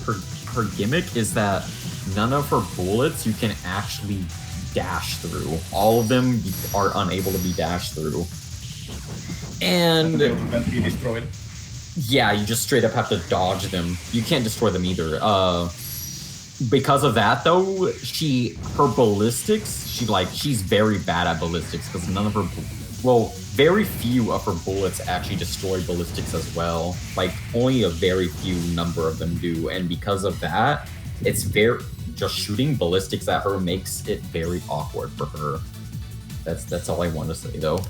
Her gimmick is that none of her bullets you can actually dash through. All of them are unable to be dashed through. And They also can't be destroyed. yeah, you just straight up have to dodge them. You can't destroy them either. Because of that though, her ballistics, she's very bad at ballistics because none of her very few of her bullets actually destroy ballistics as well. Like only a very few number of them do, and because of that, it's just shooting ballistics at her makes it very awkward for her. That's all I want to say though.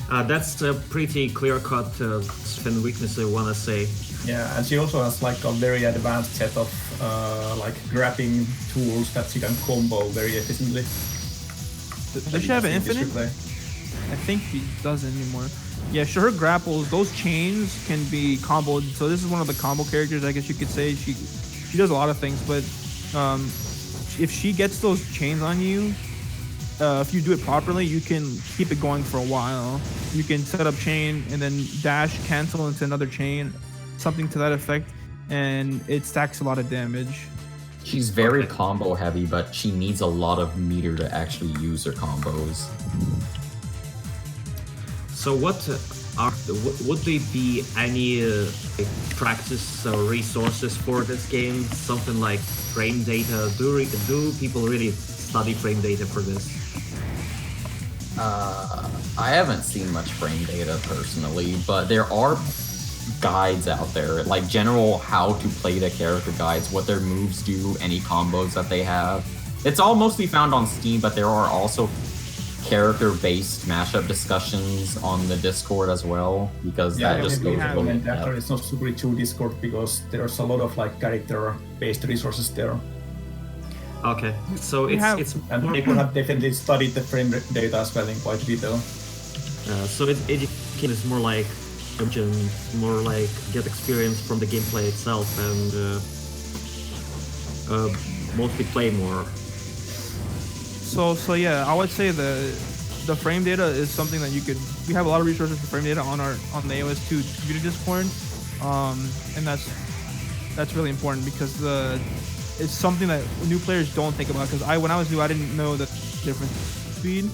That's a pretty clear-cut strength weakness I wanna say. Yeah, and she also has like a very advanced set of like grabbing tools that she can combo very efficiently. Does she have an In this infinite? replay. I think she doesn't anymore. Yeah, sure. Her grapples, those chains can be comboed. So this is one of the combo characters, I guess you could say. She does a lot of things, but if she gets those chains on you, if you do it properly, you can keep it going for a while. You can set up chain and then dash, cancel into another chain, something to that effect, and it stacks a lot of damage. She's very combo heavy, but she needs a lot of meter to actually use her combos. So would there be any practice resources for this game? Something like frame data? Do people really study frame data for this? I haven't seen much frame data personally, but there are guides out there, like general how to play the character guides, what their moves do, any combos that they have. It's all mostly found on Steam, but there are also character-based mashup discussions on the Discord as well, because that just goes really in depth. It's not Suguri 2 Discord because there's a lot of like character-based resources there. Okay, so it's and people have definitely studied the frame data as well in quite detail. So education is more like more like get experience from the gameplay itself and mostly play more. So yeah, I would say the frame data is something that we have a lot of resources for frame data on the AOS2 community Discord, and that's really important because it's something that new players don't think about. Because when I was new, I didn't know the difference in speed,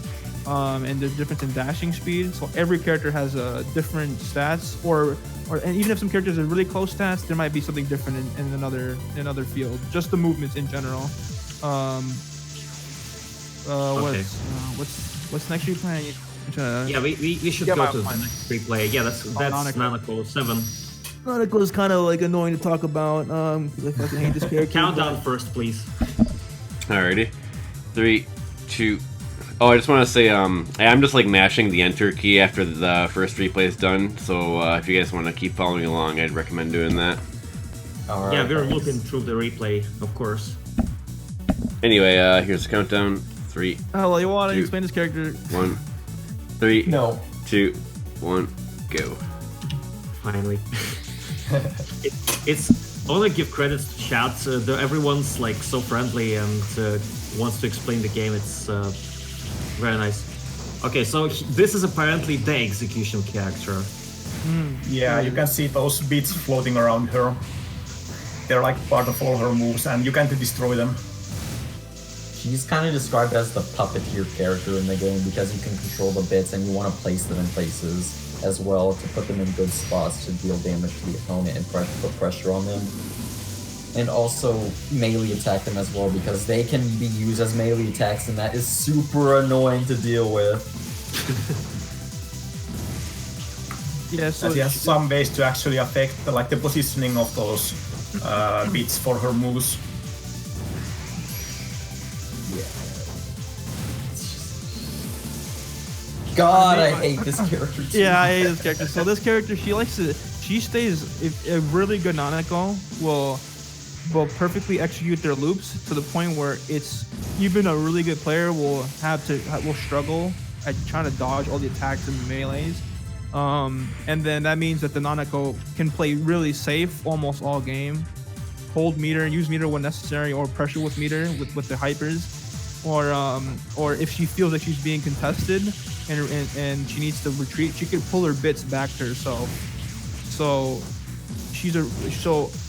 and the difference in dashing speed. So every character has different stats, and even if some characters have really close stats, there might be something different in another field. Just the movements in general. Okay. What's next you're playing? Yeah, we should go to the next replay. Yeah, that's Nanako 7. Nanako is kind of like annoying to talk about. I fucking hate this character. Countdown first, please. Alrighty. 3, 2. Oh, I just want to say, I'm just like mashing the enter key after the first replay is done. So if you guys want to keep following along, I'd recommend doing that. All right, yeah, we're looking through the replay, of course. Anyway, here's the countdown. 3. Oh, you want to explain this character? 1, 3, No. 2, 1, go. Finally. It's I want to give credits to chat. Everyone's like so friendly and wants to explain the game. It's very nice. Okay, so this is apparently the execution character. Yeah, you can see those bits floating around her. They're like part of all her moves, and you can't destroy them. She's kind of described as the puppeteer character in the game because you can control the bits and you want to place them in places as well to put them in good spots to deal damage to the opponent and put pressure on them. And also melee attack them as well because they can be used as melee attacks and that is super annoying to deal with. Yeah, so she has some ways to actually affect the positioning of those bits for her moves. God, I hate this character too. Yeah, I hate this character. So this character, she stays, if a really good Nanako will perfectly execute their loops to the point where it's, even a really good player will struggle at trying to dodge all the attacks and the melees. And then that means that the Nanako can play really safe almost all game, hold meter and use meter when necessary, or pressure with meter with the hypers, or if she feels like she's being contested and she needs to retreat, she can pull her bits back to herself. So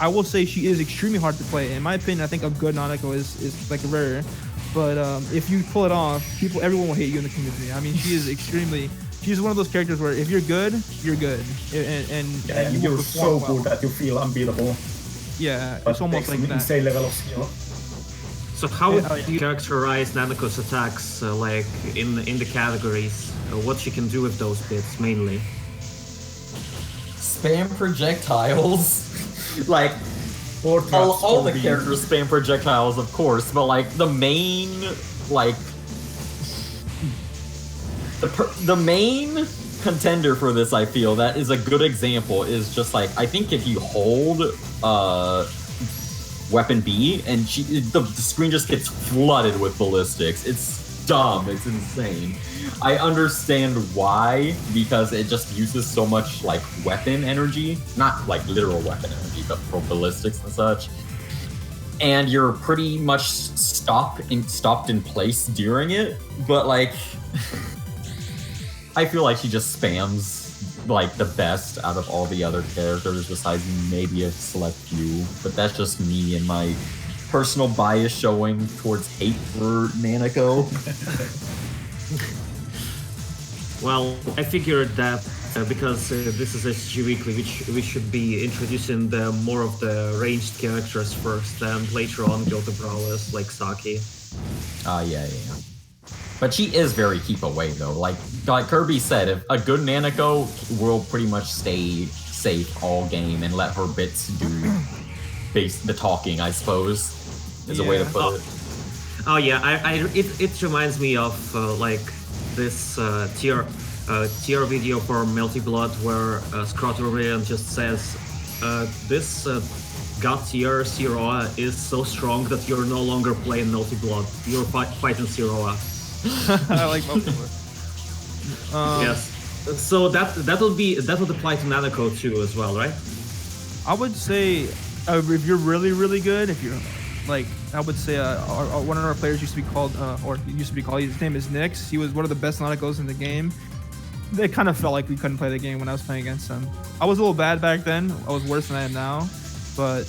I will say she is extremely hard to play. In my opinion, I think a good Nanako is like rare, but if you pull it off, everyone will hate you in the community. I mean, she's one of those characters where if you're good, you're good, and you're so good that you feel unbeatable. Yeah, but it's almost like that. Insane level of skill. So how would you characterize Nanako's attacks, like in the categories? What she can do with those bits mainly? Spam projectiles. Like all the characters spam projectiles, of course, but like the main the main contender for this, I feel that is a good example is just like, I think if you hold weapon B and the screen just gets flooded with ballistics. It's dumb. It's insane. I understand why, because it just uses so much like weapon energy, not like literal weapon energy, but for ballistics and such. And you're pretty much stopped in place during it, but like I feel like she just spams like the best out of all the other characters besides maybe a select few, but that's just me and my personal bias showing towards hate for Nanako. Well, I figured that because this is SG Weekly, we should be introducing more of the ranged characters first, and later on go to brawlers like Saki. Yeah. But she is very keep away though. Like Kirby said, if a good Nanako will pretty much stay safe all game and let her bits do the talking, I suppose, is a way to Yeah. put it. Oh yeah, it reminds me of like this tier video for Melty Blood where Scrotorian just says this God tier Siroa is so strong that you're no longer playing Melty Blood. You're fighting Siroa. I like Melty Blood. Yes. So that would apply to Nanako too as well, right? I would say if you're really, really good, if you're like, I would say one of our players used to be called, his name is Nix. He was one of the best Nanakos in the game. It kind of felt like we couldn't play the game when I was playing against him. I was a little bad back then. I was worse than I am now. But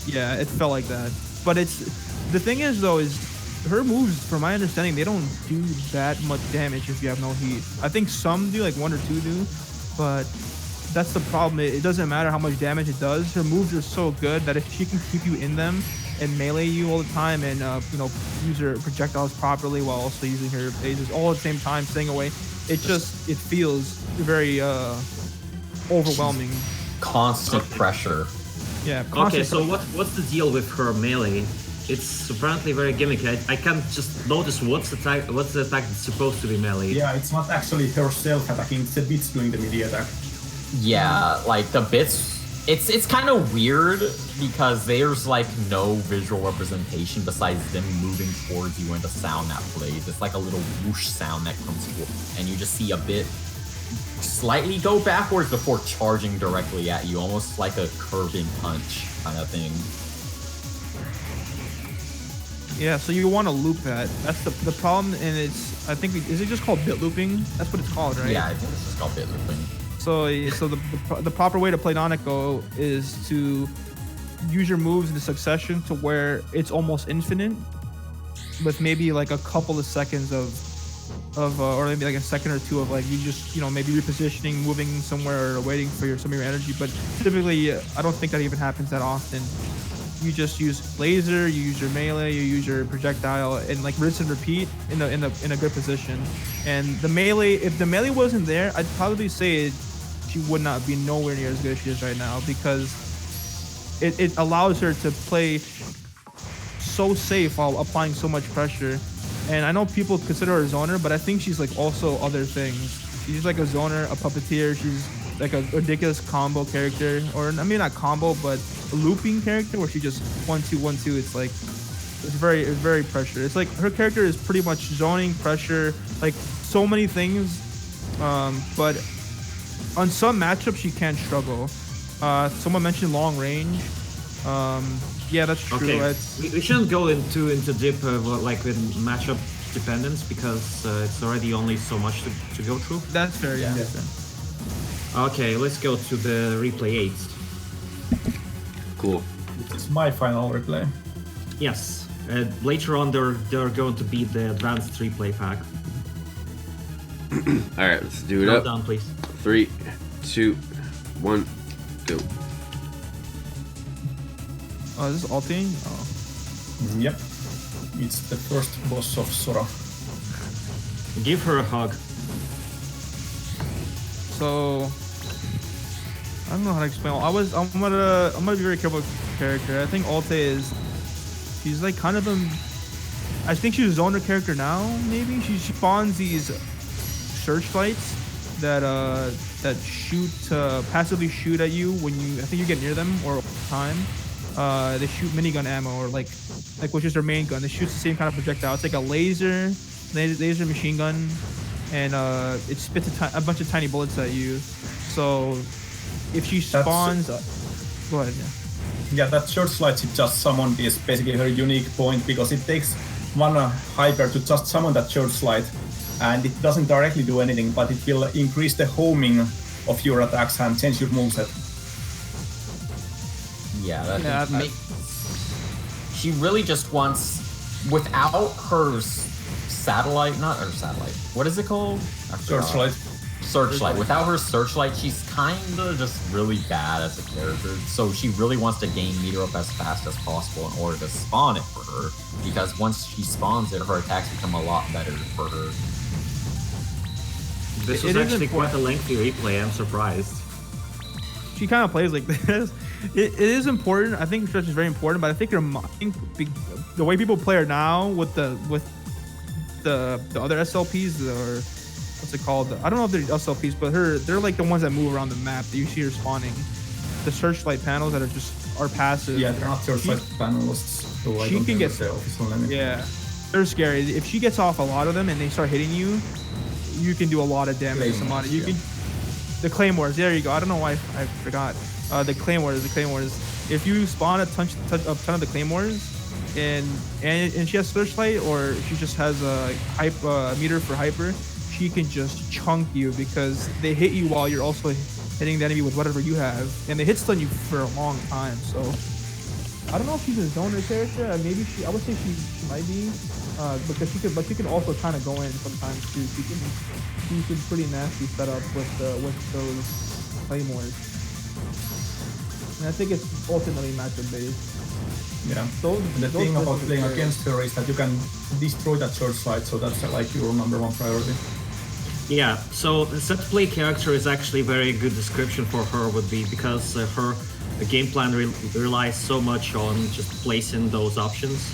yeah, it felt like that. But the thing is though, is her moves, from my understanding, they don't do that much damage if you have no heat. I think some do, like 1 or 2 do, but that's the problem. It doesn't matter how much damage it does. Her moves are so good that if she can keep you in them and melee you all the time and use her projectiles properly while also using her phases all at the same time, staying away, it feels very overwhelming. Constant pressure. Yeah. Okay, so what's the deal with her melee? It's apparently very gimmicky. I can't just notice what's the attack that's supposed to be melee. Yeah, it's not actually herself attacking, it's the bits doing the melee attack. Yeah, like the bits, it's kind of weird because there's like no visual representation besides them moving towards you and the sound that plays. It's like a little whoosh sound that comes forward, and you just see a bit slightly go backwards before charging directly at you, almost like a curving punch kind of thing. Yeah, so you want to loop that. That's the problem, and I think is it just called bit looping? That's what it's called, right? Yeah, I think it's just called bit looping. So the proper way to play Nanako is to use your moves in succession to where it's almost infinite, with maybe like a couple of seconds of or maybe like a second or two of like you just maybe repositioning, moving somewhere, or waiting for some of your energy. But typically, I don't think that even happens that often. You just use laser, you use your melee, you use your projectile, and like rinse and repeat in a good position. And the melee, if the melee wasn't there, I'd probably say she would not be nowhere near as good as she is right now, because it allows her to play so safe while applying so much pressure. And I know people consider her a zoner, but I think she's like also other things. She's like a zoner, a puppeteer. She's like a ridiculous combo character, or I mean not combo, but a looping character where she just 1-2 1-2. It's like it's very pressure. It's like her character is pretty much zoning, pressure, like so many things. But on some matchups she can struggle. Someone mentioned long range. Yeah, that's true. Okay, we shouldn't go into deep like with matchup dependence, because it's already only so much to go through. That's fair. Yeah. Yeah. That's fair. Okay, let's go to the replay 8. Cool. It's my final replay. Yes. Later on, they're going to be the advanced replay pack. All right, let's do it Go up. down, please. 3, 2, 1, go. Oh, is this ulting? Oh. Yep. It's the first boss of Sora. Give her a hug. So I don't know how to explain. I'm gonna be very careful with the character. I think Alte she's like kind of I think she's a zoner character now. Maybe she spawns these searchlights that shoot passively shoot at you when I think you get near them or over time. They shoot minigun ammo, or like which is their main gun. They shoot the same kind of projectile. It's like a laser machine gun, and it spits a bunch of tiny bullets at you. So if she spawns, go ahead. Yeah, that short slide she just summoned is basically her unique point, because it takes one hyper to just summon that short slide, and it doesn't directly do anything, but it will increase the homing of your attacks and change your moveset. Yeah, she really just wants, without her satellite, what is it called? Searchlight. Searchlight. Without her searchlight, she's kinda just really bad as a character. So she really wants to gain meter up as fast as possible in order to spawn it for her, because once she spawns it, her attacks become a lot better for her. This was actually quite a lengthy replay. I'm surprised. she kind of plays like this. It is important. I think stretch is very important, but I think the way people play her now with the other SLPs, or what's it called? I don't know if they're SLPs, but they're like the ones that move around the map that you see her spawning. The searchlight panels that are passive. Yeah, they're not searchlight panels. So I she don't can get the official name. Yeah, they're scary. If she gets off a lot of them and they start hitting you, you can do a lot of damage. The claymores. There you go. I don't know why I forgot. The claymores. If you spawn a ton of the claymores, and she has searchlight, or she just has a meter for hyper, she can just chunk you because they hit you while you're also hitting the enemy with whatever you have, and they hit stun you for a long time. So I don't know if she's a zoner character. Maybe I would say she might be, because she can also kind of go in sometimes too. She's pretty nasty setup with those claymores, and I think it's ultimately matchup based. Yeah. The thing about playing against her is that you can destroy that searchlight, so that's like your number one priority. Yeah, so set play character is actually a very good description for her would be, because her game plan relies so much on just placing those options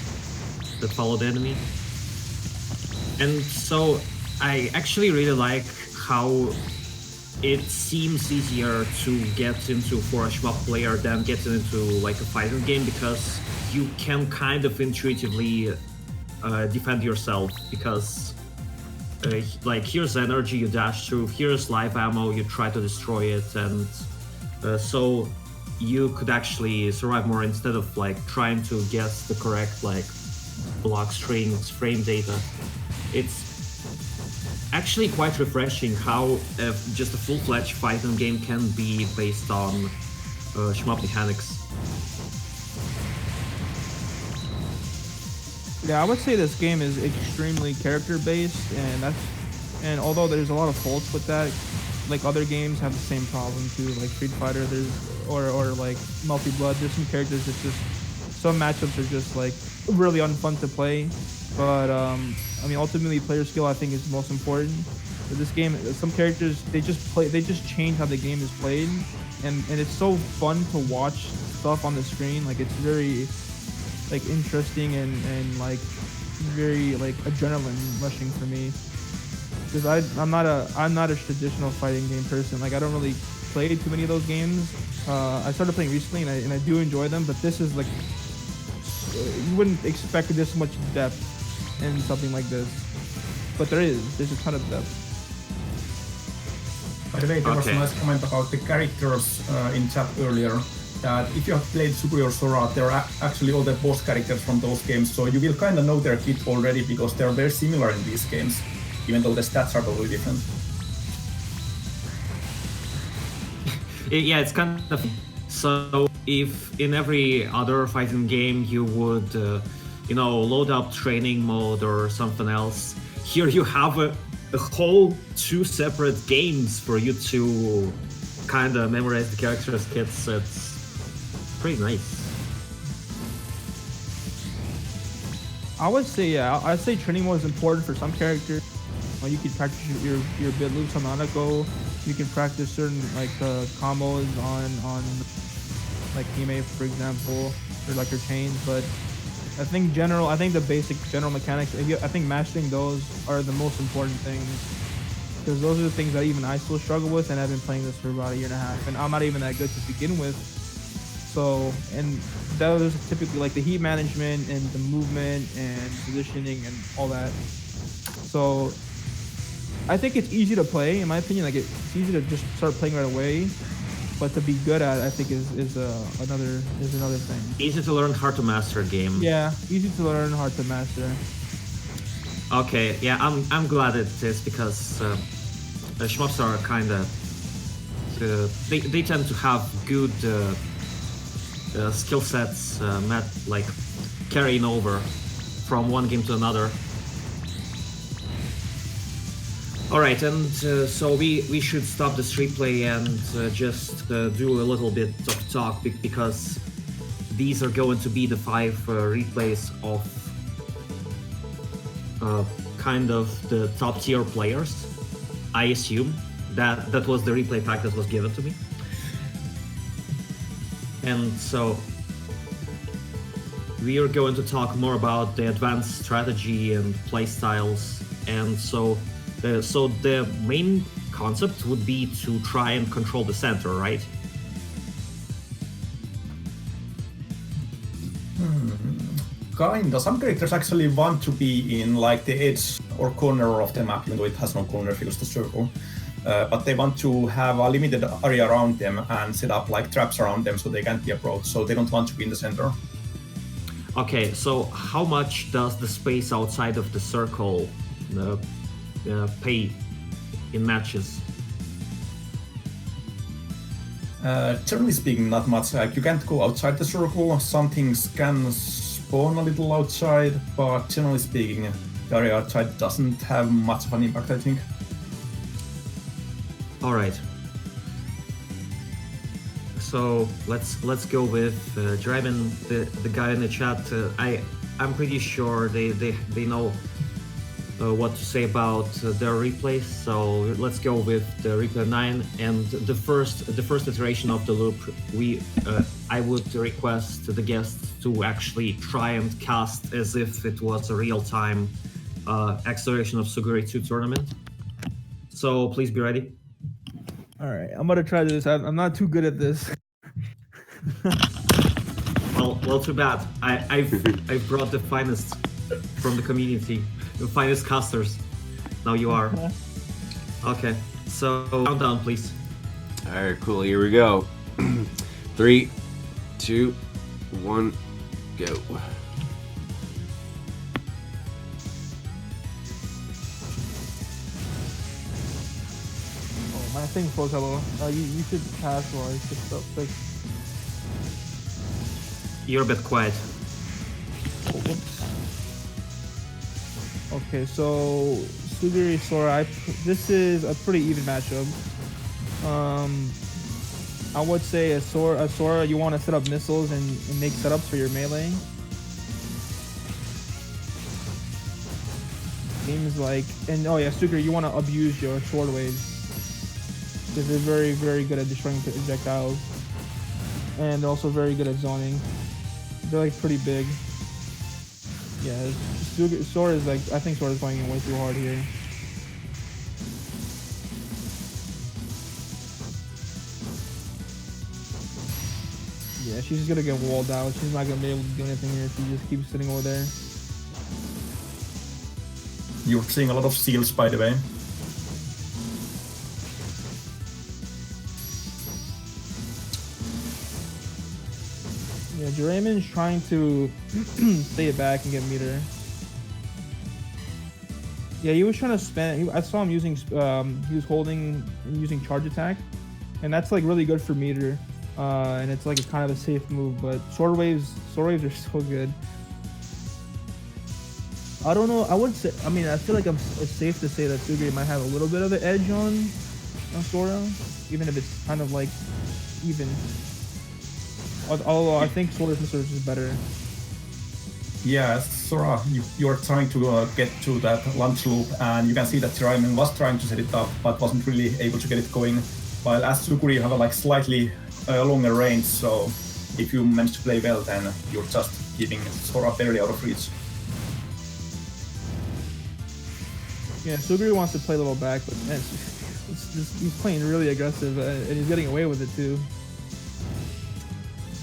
that follow the enemy. And so I actually really like how it seems easier to get into for a shmup player than getting into like a fighting game, because you can kind of intuitively defend yourself, because like here's energy, you dash through, here's live ammo, you try to destroy it, and so you could actually survive more instead of like trying to guess the correct like block strings, frame data. It's actually quite refreshing how just a full-fledged fighting game can be based on shmup mechanics. Yeah, I would say this game is extremely character-based, and although there's a lot of faults with that, like other games have the same problem too, like Street Fighter, or like Multi Blood. There's some characters that just, some matchups are just like really unfun to play. But I mean, ultimately, player skill I think is most important. For this game, some characters they just change how the game is played, and it's so fun to watch stuff on the screen. Like it's very like interesting and like very like adrenaline rushing for me, because I'm not a traditional fighting game person. Like I don't really play too many of those games. I started playing recently and I do enjoy them, but this is like you wouldn't expect this much depth in something like this, but there's a ton of depth. By the way, there was a nice comment about the characters in chat earlier, that if you have played Suguri or Sora, there are actually all the boss characters from those games, so you will kind of know their kit already because they're very similar in these games, even though the stats are totally different. Yeah, it's kind of so. If in every other fighting game you would, load up training mode or something else, here you have a whole two separate games for you to kind of memorize the characters' kits. It's pretty nice. I would say I'd say training mode is important for some characters. You can practice your bit loops on Nanako. You can practice certain like combos on like Hime, for example, or like your chains. But I think the basic general mechanics, I think mastering those are the most important things, because those are the things that even I still struggle with, and I've been playing this for about a year and a half, and I'm not even that good to begin with. So, and those are typically like the heat management and the movement and positioning and all that. So I think it's easy to play, in my opinion. Like it's easy to just start playing right away, but to be good at it, I think is another thing. Easy to learn, hard to master game. Yeah, easy to learn, hard to master. Okay, yeah, I'm glad it is, because shmups are kind of they tend to have good skill sets like carrying over from one game to another. Alright, and so we should stop the street play and just do a little bit of talk, because these are going to be the 5 replays of kind of the top tier players. I assume that was the replay pack that was given to me. And so we are going to talk more about the advanced strategy and play styles. And so the main concept would be to try and control the center, right? Kinda. Some characters actually want to be in like the edge or corner of the map, even though it has no corner, feels the circle. But they want to have a limited area around them and set up like traps around them so they can't be approached. So they don't want to be in the center. Okay, so how much does the space outside of the circle pay in matches? Generally speaking, not much. Like you can't go outside the circle. Some things can spawn a little outside, but generally speaking, the area outside doesn't have much of an impact, I think. All right. So let's go with Draven, the guy in the chat. I'm pretty sure they know what to say about their replays. So let's go with the replay 9 and the first iteration of the loop. I would request the guests to actually try and cast as if it was a real-time acceleration of Suguri 2 tournament. So please be ready. All right, I'm gonna try this. I'm not too good at this. Well, too bad. I've brought the finest from the community, the finest casters. Now you are. Okay, so countdown, please. All right, cool. Here we go. 3, 2, 1, go. Oh, my thing froze. Hello. You should pass while I fix up. You're a bit quiet. Okay, so Suguri Sora, this is a pretty even matchup. I would say a Sora, you want to set up missiles and make setups for your melee. Seems like, and oh yeah, Suguri, you want to abuse your sword waves because they're very, very good at destroying projectiles, and also very good at zoning. They're like pretty big. Yeah, Sora is like, I think Sora is playing way too hard here. Yeah, she's just gonna get walled out. She's not gonna be able to do anything here if she just keeps sitting over there. You're seeing a lot of seals, by the way. Yeah, Draven's trying to stay back and get meter. Yeah, he was trying to spend. I saw him using. He was holding and using charge attack, and that's like really good for meter. And it's like a kind of a safe move. But sword waves are so good. I don't know. I would say. I mean, I feel like it's safe to say that Suguri might have a little bit of an edge on Sora, even if it's kind of like even. Although I think Sora's research is better. Yeah, Sora, you're trying to get to that launch loop, and you can see that Draven was trying to set it up, but wasn't really able to get it going. While as Suguri, you have a like slightly longer range, so if you manage to play well, then you're just giving Sora barely out of reach. Yeah, Suguri wants to play a little back, but man, he's playing really aggressive, and he's getting away with it too.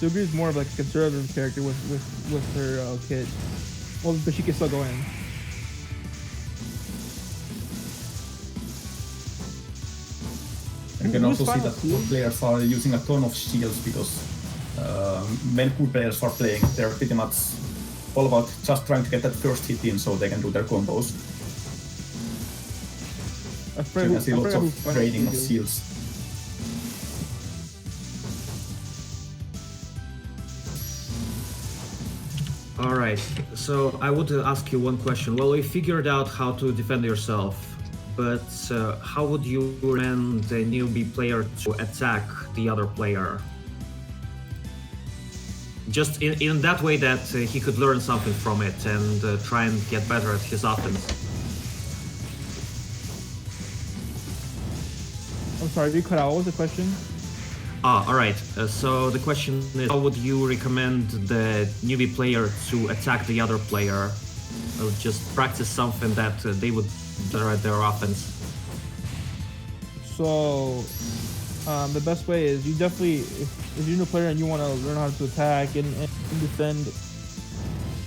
Suguri's more of like a conservative character with her kit. Well, but she can still go in. You can also see that players are using a ton of shields because when good players are playing, they're pretty much all about just trying to get that first hit in so they can do their combos. So you can see lots of trading of shields. All right, so I would ask you one question. Well, you figured out how to defend yourself, but how would you recommend the newbie player to attack the other player? Just in that way that he could learn something from it and try and get better at his offense. I'm sorry, you cut out. What was the question? All right. So the question is, how would you recommend the newbie player to attack the other player? Just practice something that they would direct their offense. So, the best way is you definitely, if you're a new player and you want to learn how to attack and defend,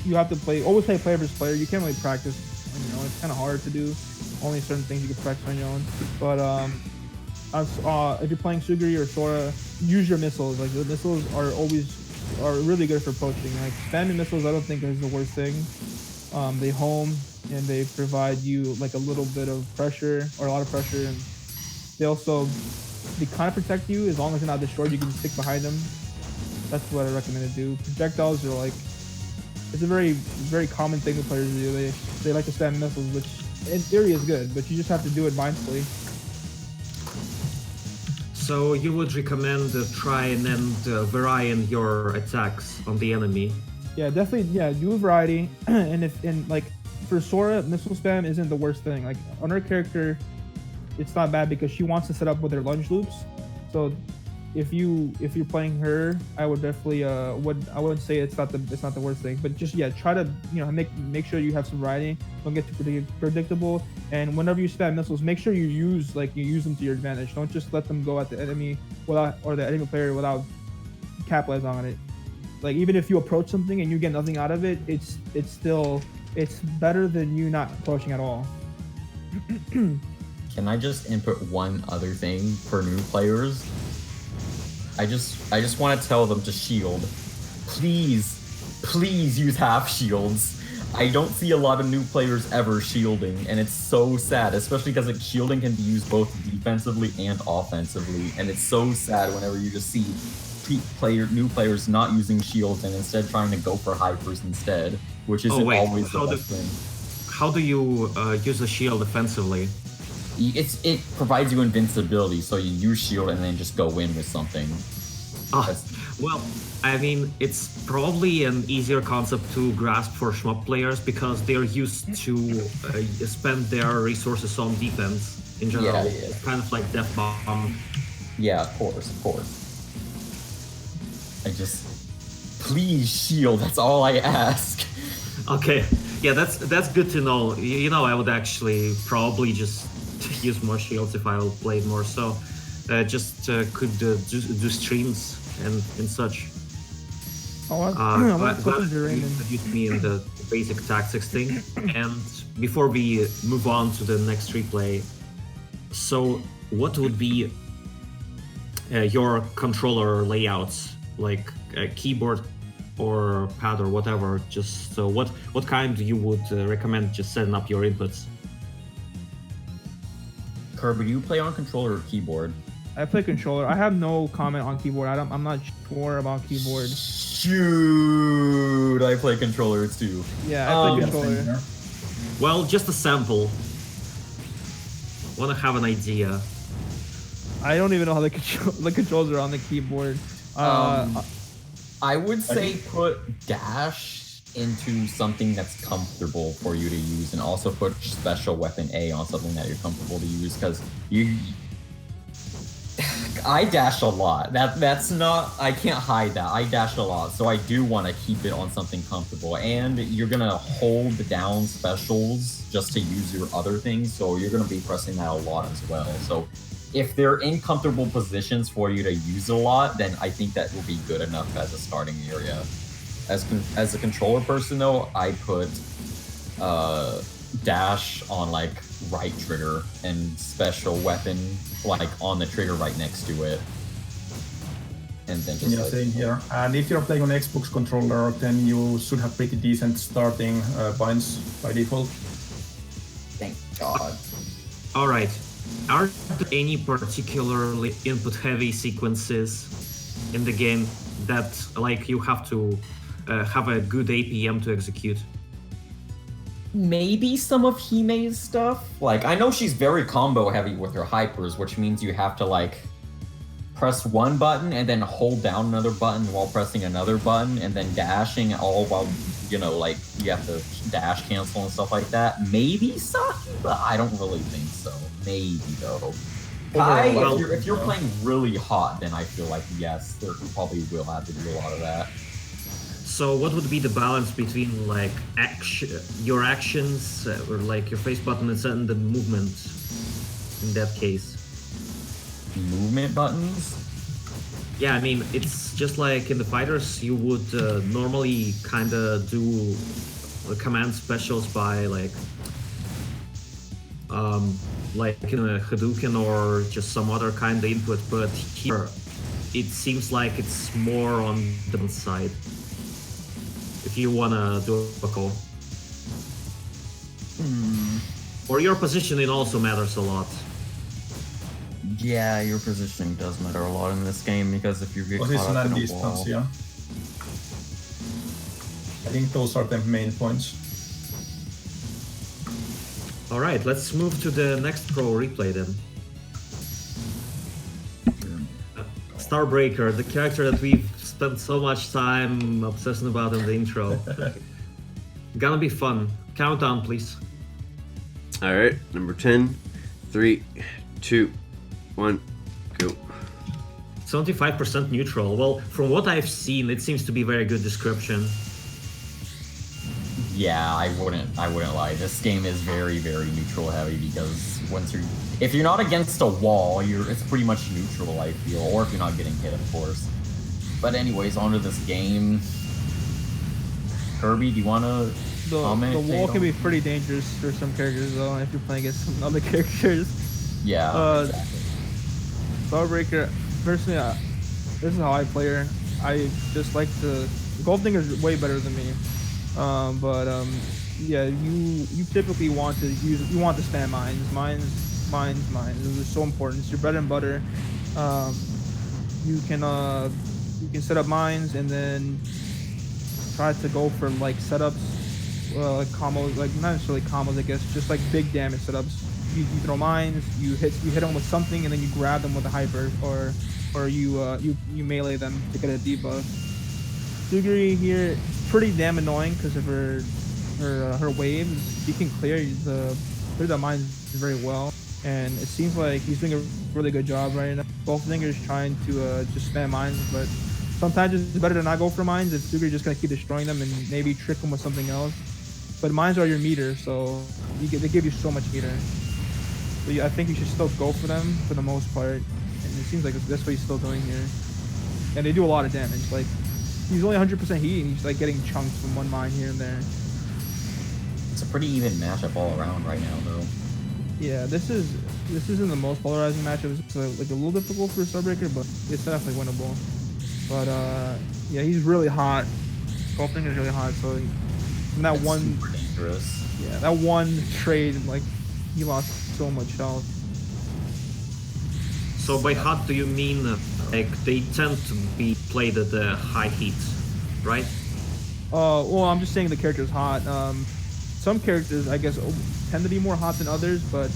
you have to always play player versus player. You can't really practice on your own. It's kind of hard to do. Only certain things you can practice on your own. But if you're playing Suguri or Sora, use your missiles. Like the missiles are really good for poaching. Like spamming missiles, I don't think is the worst thing. They home and they provide you like a little bit of pressure or a lot of pressure, and they kind of protect you as long as they're not destroyed. You can stick behind them. That's what I recommend to do. Projectiles are like, it's a very, very common thing that players do. They like to spam missiles, which in theory is good, but you just have to do it mindfully. So you would recommend trying and varying your attacks on the enemy. Yeah, definitely. Yeah, do a variety, and like for Sora, missile spam isn't the worst thing. Like on her character, it's not bad because she wants to set up with her lunge loops. So if you're playing her, I would definitely I wouldn't say it's not the worst thing, but just try to make sure you have some variety. Don't get too predictable, and whenever you spam missiles, make sure you use them to your advantage. Don't just let them go at the enemy the enemy player without capitalizing on it. Like even if you approach something and you get nothing out of it, it's better than you not approaching at all. Can I just input one other thing for new players? I just want to tell them to shield. Please use half shields. I don't see a lot of new players ever shielding, and it's so sad, especially because shielding can be used both defensively and offensively, and it's so sad whenever you just see new players not using shields and instead trying to go for hypers instead, which isn't always the best thing. How do you use a shield defensively? It provides you invincibility, so you use shield and then just go in with something. Well, I mean, it's probably an easier concept to grasp for shmup players because they're used to spend their resources on defense in general. Yeah. It's kind of like Death Bomb. Yeah, of course. Please shield, that's all I ask. Okay, yeah, that's good to know. You know, I would actually probably just use more shields if I played more. So, could do streams and such. But you introduced me in the basic tactics thing. And before we move on to the next replay, so what would be your controller layouts, like a keyboard or pad or whatever? Just so what kind you would recommend just setting up your inputs? Kirby, do you play on controller or keyboard? I play controller. I have no comment on keyboard. I'm not sure about keyboard. Shoot, I play controller too. Yeah, I play controller. Well, just a sample. Want to have an idea? I don't even know how the controls are on the keyboard. I would say put dash into something that's comfortable for you to use, and also put special weapon A on something that you're comfortable to use, because I dash a lot. That's not, I can't hide that. I dash a lot, so I do want to keep it on something comfortable. And you're gonna hold down specials just to use your other things, so you're gonna be pressing that a lot as well. So if they're in comfortable positions for you to use a lot, then I think that will be good enough as a starting area. As a controller person though, I put dash on like right trigger and special weapon like on the trigger right next to it. And then just same here. And if you're playing on Xbox controller, then you should have pretty decent starting binds by default. Thank God. All right. Are there any particularly input-heavy sequences in the game that, like, you have to have a good APM to execute? Maybe some of Hime's stuff. Like, I know she's very combo heavy with her hypers, which means you have to, like, press one button and then hold down another button while pressing another button and then dashing all while, you know, like, you have to dash cancel and stuff like that. Maybe Saki, but I don't really think so. Maybe, though. Kai, overall, if you're playing really hot, then I feel like yes, there probably will have to do a lot of that. So what would be the balance between like your actions or like your face buttons and the movement in that case? Movement buttons? Yeah, I mean it's just like in the fighters you would normally kind of do command specials by like in a Hadouken or just some other kind of input, but here it seems like it's more on the side. If you wanna do a call. Or your positioning also matters a lot. Yeah, your positioning does matter a lot in this game because if you get position caught up and in a distance, wall, yeah. I think those are the main points. Alright, let's move to the next pro replay then. Starbreaker, the character that we've spent so much time obsessing about in the intro. Gonna be fun. Countdown, please. Alright, number 10, 3, 2, 1, go. 75% neutral. Well, from what I've seen, it seems to be very good description. yeah, I wouldn't lie. This game is very, very neutral heavy because if you're not against a wall, it's pretty much neutral, I feel, or if you're not getting hit, of course. But anyways, onto this game. Kirby, do you want to comment? The wall can be pretty dangerous for some characters, though, if you're playing against some other characters. Yeah, exactly. Starbreaker, personally, this is how I play her. I just like Goldfinger is way better than me. Yeah, you typically want to spam mines. This is so important. It's your bread and butter. You can set up mines and then try to go for like setups, like combos, like not necessarily combos, I guess, just like big damage setups. You throw mines, you hit them with something, and then you grab them with a hyper, or you melee them to get a debuff. Suguri here is pretty damn annoying because of her waves. She can clear the mines very well, and it seems like he's doing a really good job right now. Both fingers trying to just spam mines, but sometimes it's better to not go for mines if Suguri's just gonna keep destroying them and maybe trick them with something else. But mines are your meter, so they give you so much meter. So I think you should still go for them for the most part, and it seems like that's what he's still doing here. And they do a lot of damage. Like he's only 100% heat, and he's like getting chunks from one mine here and there. It's a pretty even matchup all around right now, though. Yeah, this isn't the most polarizing matchup. It's like a little difficult for Starbreaker, but it's definitely winnable. But yeah, he's really hot. Goldfinger is really hot, so that It's one super dangerous. Yeah, that one trade, like, he lost so much health. So by hot, do you mean like they tend to be played at the high heat, right? Well, I'm just saying the character's hot. Some characters, I guess, tend to be more hot than others, but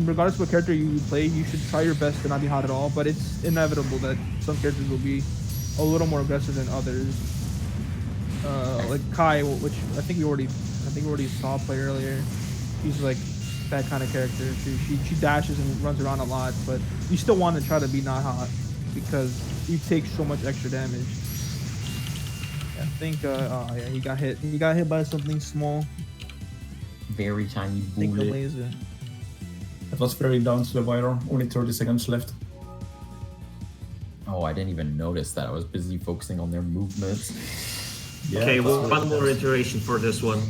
regardless of what character you play, you should try your best to not be hot at all. But it's inevitable that some characters will be a little more aggressive than others. Like Kai, which I think we already saw play earlier. She's like that kind of character. She dashes and runs around a lot, but you still want to try to be not hot because you take so much extra damage. Yeah, I think oh yeah, he got hit. He got hit by something small. Very tiny I think the bullet. laser. That was very down to the wire. Only 30 seconds left. Oh, I didn't even notice that. I was busy focusing on their movements. Yeah, Okay, that's well, what one it more does. iteration for this one.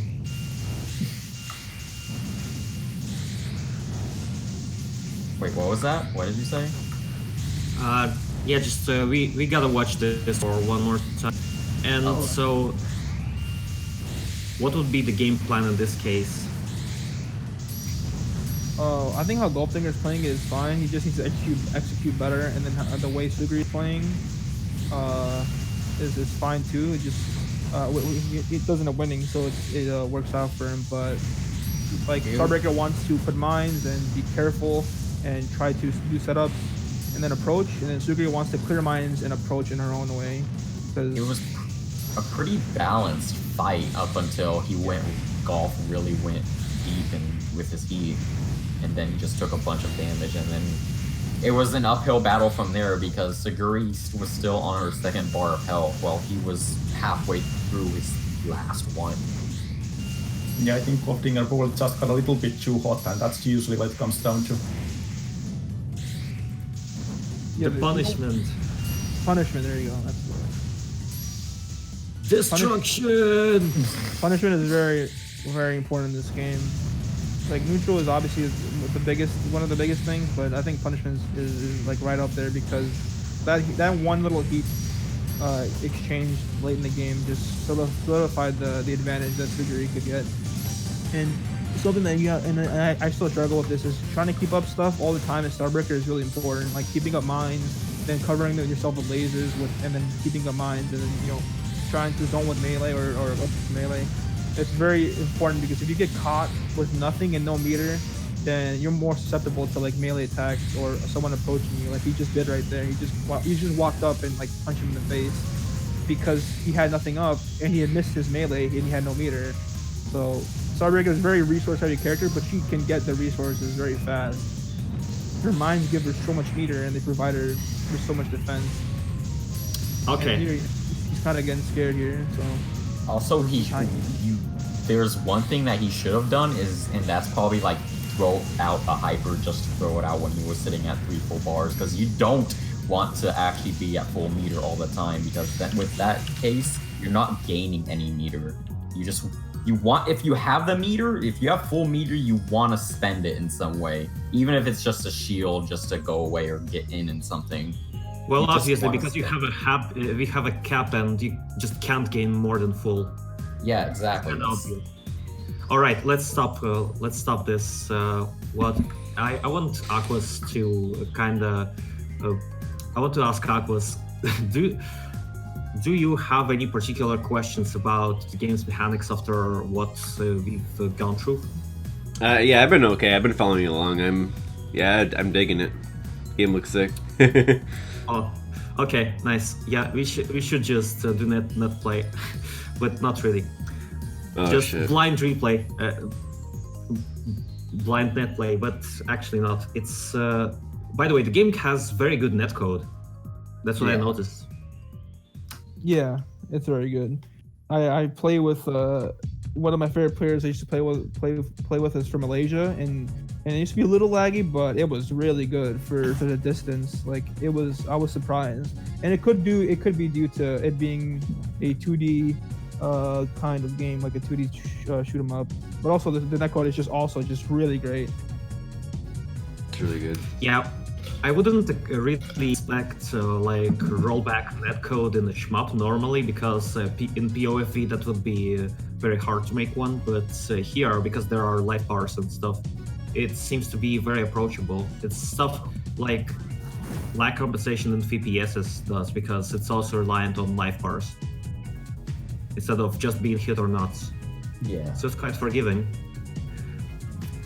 Wait, what was that? What did you say? Yeah, just we gotta watch this for one more time. And Oh. so, what would be the game plan in this case? I think how Goldfinger is playing it is fine. He just needs to execute better, and then the way Suguri is playing is fine too. It just it doesn't end up winning, so it works out for him. But like Starbreaker wants to put mines and be careful and try to do setups and then approach, and then Suguri wants to clear mines and approach in her own way. Because It was a pretty balanced fight up until golf really went deep and with his heat. and then he just took a bunch of damage, and then it was an uphill battle from there because Suguri was still on her second bar of health while he was halfway through his last one. Yeah, I think Hofdinger Bowl just got a little bit too hot, and that's usually what it comes down to. Yeah, The punishment. Punishment, there you go. That's the word. Destruction! Punishment is very, very important in this game. Like neutral is obviously one of the biggest things, but I think punishment is like right up there because that one little heat exchange late in the game just solidified the advantage that Suguri could get. And something that you got, and I still struggle with this, is trying to keep up stuff all the time in Starbreaker is really important. Like keeping up mines, then covering yourself with lasers, and then keeping up mines, and then trying to zone with melee or melee. It's very important because if you get caught with nothing and no meter, then you're more susceptible to like melee attacks or someone approaching you, like he just did right there. He just walked up and like punched him in the face because he had nothing up and he had missed his melee and he had no meter. So Starbreaker is a very resource-heavy character, but she can get the resources very fast. Her mines give her so much meter and they provide her with so much defense. Okay. He's kind of getting scared here, so. Also, there's one thing that he should have done and that's probably like throw out a hyper just to throw it out when he was sitting at 3 full bars, because you don't want to actually be at full meter all the time, because with that case, you're not gaining any meter. If you have the meter, if you have full meter, you want to spend it in some way, even if it's just a shield just to go away or get in something. Well, obviously, because we have a cap and you just can't gain more than full. Yeah, exactly. All right, let's stop this. What I want Aquas to I want to ask Aquas, do you have any particular questions about the game's mechanics after what we've gone through? Yeah, I've been okay. I've been following along. I'm digging it. Game looks sick. Oh, okay, nice. Yeah, we should just do net play, but not really. Oh, just shit. Blind replay, blind net play, but actually not. It's by the way, the game has very good netcode. That's what I noticed. Yeah, it's very good. I play with one of my favorite players I used to play with is from Malaysia, and it used to be a little laggy, but it was really good for the distance. Like I was surprised, and it could be due to it being a 2D kind of game, like a 2D shoot 'em up. But also the netcode is just really great. It's really good. Yeah, I wouldn't really expect like rollback netcode in the shmup normally, because in POFE that would be very hard to make one. But here, because there are life bars and stuff, it seems to be very approachable. It's stuff like lag compensation in VPSs does, because it's also reliant on life bars instead of just being hit or not. Yeah. So it's quite forgiving.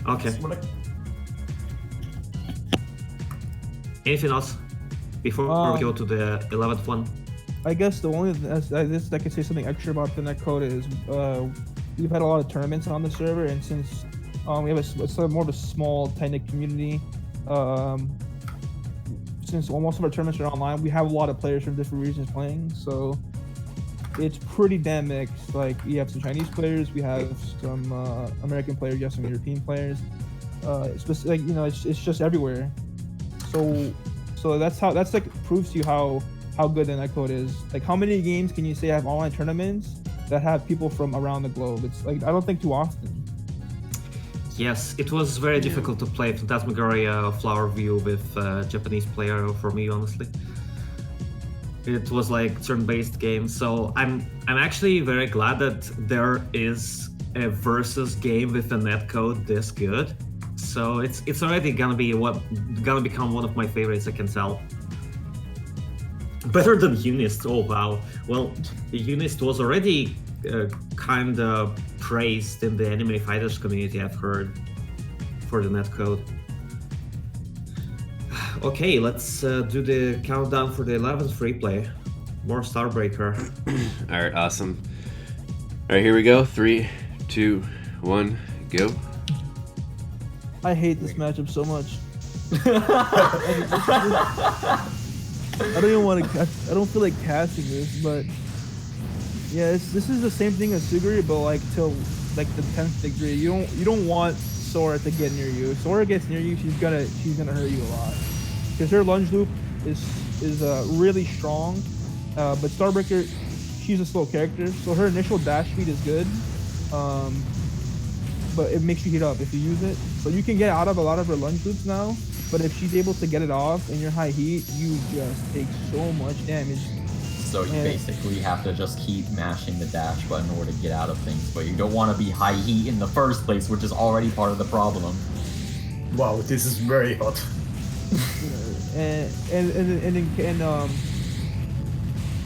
Okay. Anything else before we go to the 11th one? I guess the only I could say something extra about the netcode is we've had a lot of tournaments on the server, and since we have more of a small, tight-knit community, since most of our tournaments are online, we have a lot of players from different regions playing, so it's pretty damn mixed. Like, we have some Chinese players, we have some American players, you have some European players. It's just like, it's just everywhere. So that's like proves to you how good the netcode is. Like, how many games can you say have online tournaments that have people from around the globe? It's like, I don't think too often. Yes, it was very difficult to play Phantasmagoria Flower View with Japanese player for me, honestly. It was like turn-based game, so I'm actually very glad that there is a versus game with a netcode this good. So it's already gonna become one of my favorites, I can tell. Better than Unist. Oh wow. Well, Unist was already kind of praised in the anime fighters community, I've heard, for the netcode. Okay, let's do the countdown for the 11th free play. More Starbreaker. All right, awesome. All right, here we go. 3, 2, 1, go. I hate this matchup so much. I don't even want to. I don't feel like casting this, but yeah, this is the same thing as Suguri, but like till like the 10th degree. You don't want Sora to get near you. If Sora gets near you, she's gonna hurt you a lot because her lunge loop is really strong. But Starbreaker, she's a slow character, so her initial dash speed is good. But it makes you heat up if you use it. So you can get out of a lot of her lunge loops now. But if she's able to get it off in your high heat, you just take so much damage. So you basically have to just keep mashing the dash button in order to get out of things, but you don't want to be high heat in the first place, which is already part of the problem. Wow, this is very hot. and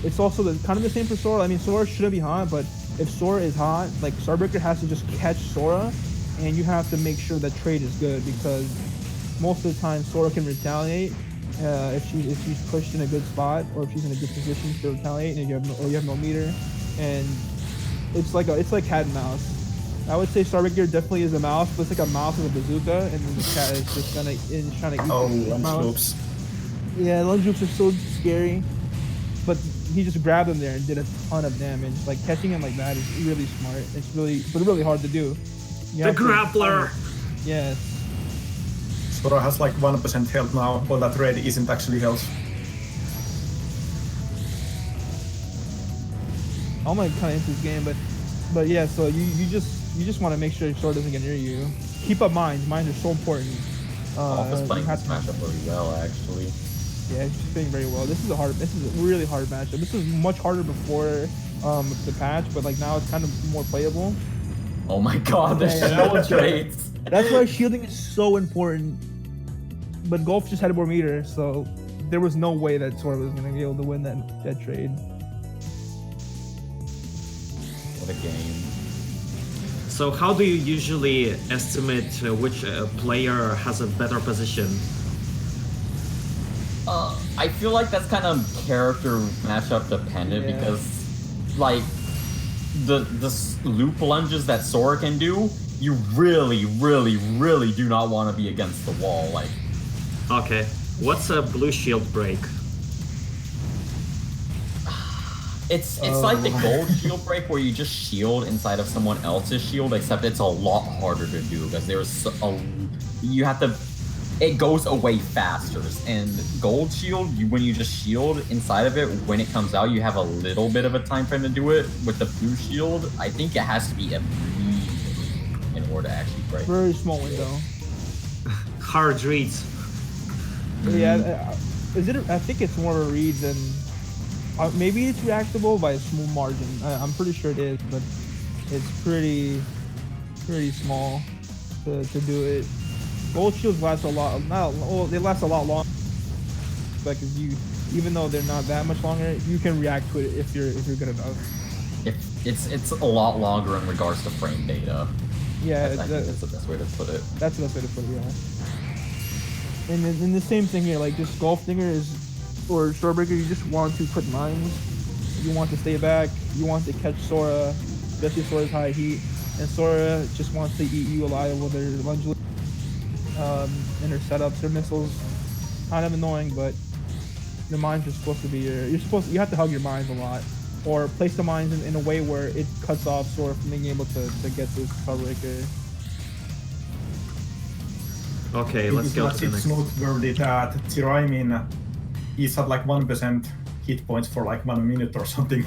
it's also kind of the same for Sora. I mean, Sora shouldn't be hot, but if Sora is hot, like Starbreaker has to just catch Sora, and you have to make sure that trade is good because most of the time Sora can retaliate if she's pushed in a good spot or if she's in a good position to retaliate, and you have no meter, and it's like cat and mouse. I would say Starbreaker definitely is a mouse, but it's like a mouse with a bazooka, and then the cat is just trying to eat the lunge mouse. loops. Yeah, lunge loops are so scary, but he just grabbed him there and did a ton of damage. Like catching him like that is really smart. It's really hard to do. The grappler. Yes. Sora has like 1% health now. All that red isn't actually health. I'm like kind of into this game, but yeah. So you just want to make sure Sora doesn't get near you. Keep up mines. Mines are so important. Alpha's playing this matchup really well, actually. Yeah, she's playing very well. This is a really hard matchup. This was much harder before the patch, but like now it's kind of more playable. Oh my god, the shield trades. That's why shielding is so important. But Golf just had more meter, so there was no way that Sora was going to be able to win that trade. What a game. So how do you usually estimate which player has a better position? I feel like that's kind of character matchup dependent because, like, the loop lunges that Sora can do, you really, really, really do not want to be against the wall. Like, okay, what's a blue shield break? it's like the gold shield break where you just shield inside of someone else's shield, except it's a lot harder to do because it goes away faster. And gold shield, when you just shield inside of it, when it comes out, you have a little bit of a time frame to do it. With the blue shield, I think it has to be immediately in order to actually break. Very small window. Hard reads. Yeah, I think it's more of a read than maybe it's reactable by a small margin. I'm pretty sure it is, but it's pretty small to do it. Gold shields last a lot. They last a lot longer. Like even though they're not that much longer, you can react to it if you're good enough. It's a lot longer in regards to frame data. Yeah, I think that's the best way to put it. That's the best way to put it. Yeah. And then the same thing here, like just Golf Dinger or Starbreaker, you just want to put mines. You want to stay back. You want to catch Sora, especially Sora's high heat, and Sora just wants to eat you alive with her lunge loop. And her setups, her missiles, kind of annoying, but the mines are supposed to be you have to hug your mines a lot, or place the mines in a way where it cuts off Sora from being able to get this Starbreaker. Okay, let's go to the It's next. noteworthy that Tiraimin is at like 1% hit points for like 1 minute or something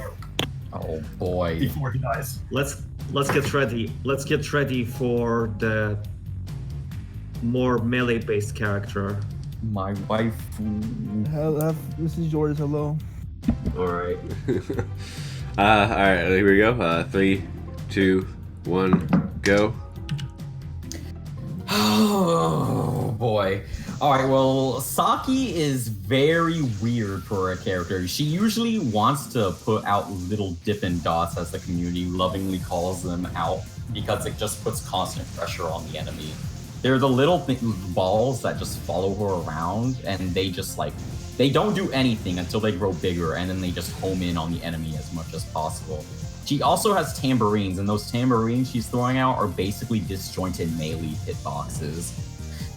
Oh boy. before he dies. Let's get ready. Let's get ready for the more melee-based character. My wife. This is yours. Hello. All right. All right. Here we go. 3, 2, 1, go. Oh boy. Alright, well, Saki is very weird for a character. She usually wants to put out little Dippin' Dots, as the community lovingly calls them out, because it just puts constant pressure on the enemy. They're the little balls that just follow her around, and they just they don't do anything until they grow bigger, and then they just home in on the enemy as much as possible. She also has tambourines, and those tambourines she's throwing out are basically disjointed melee hitboxes.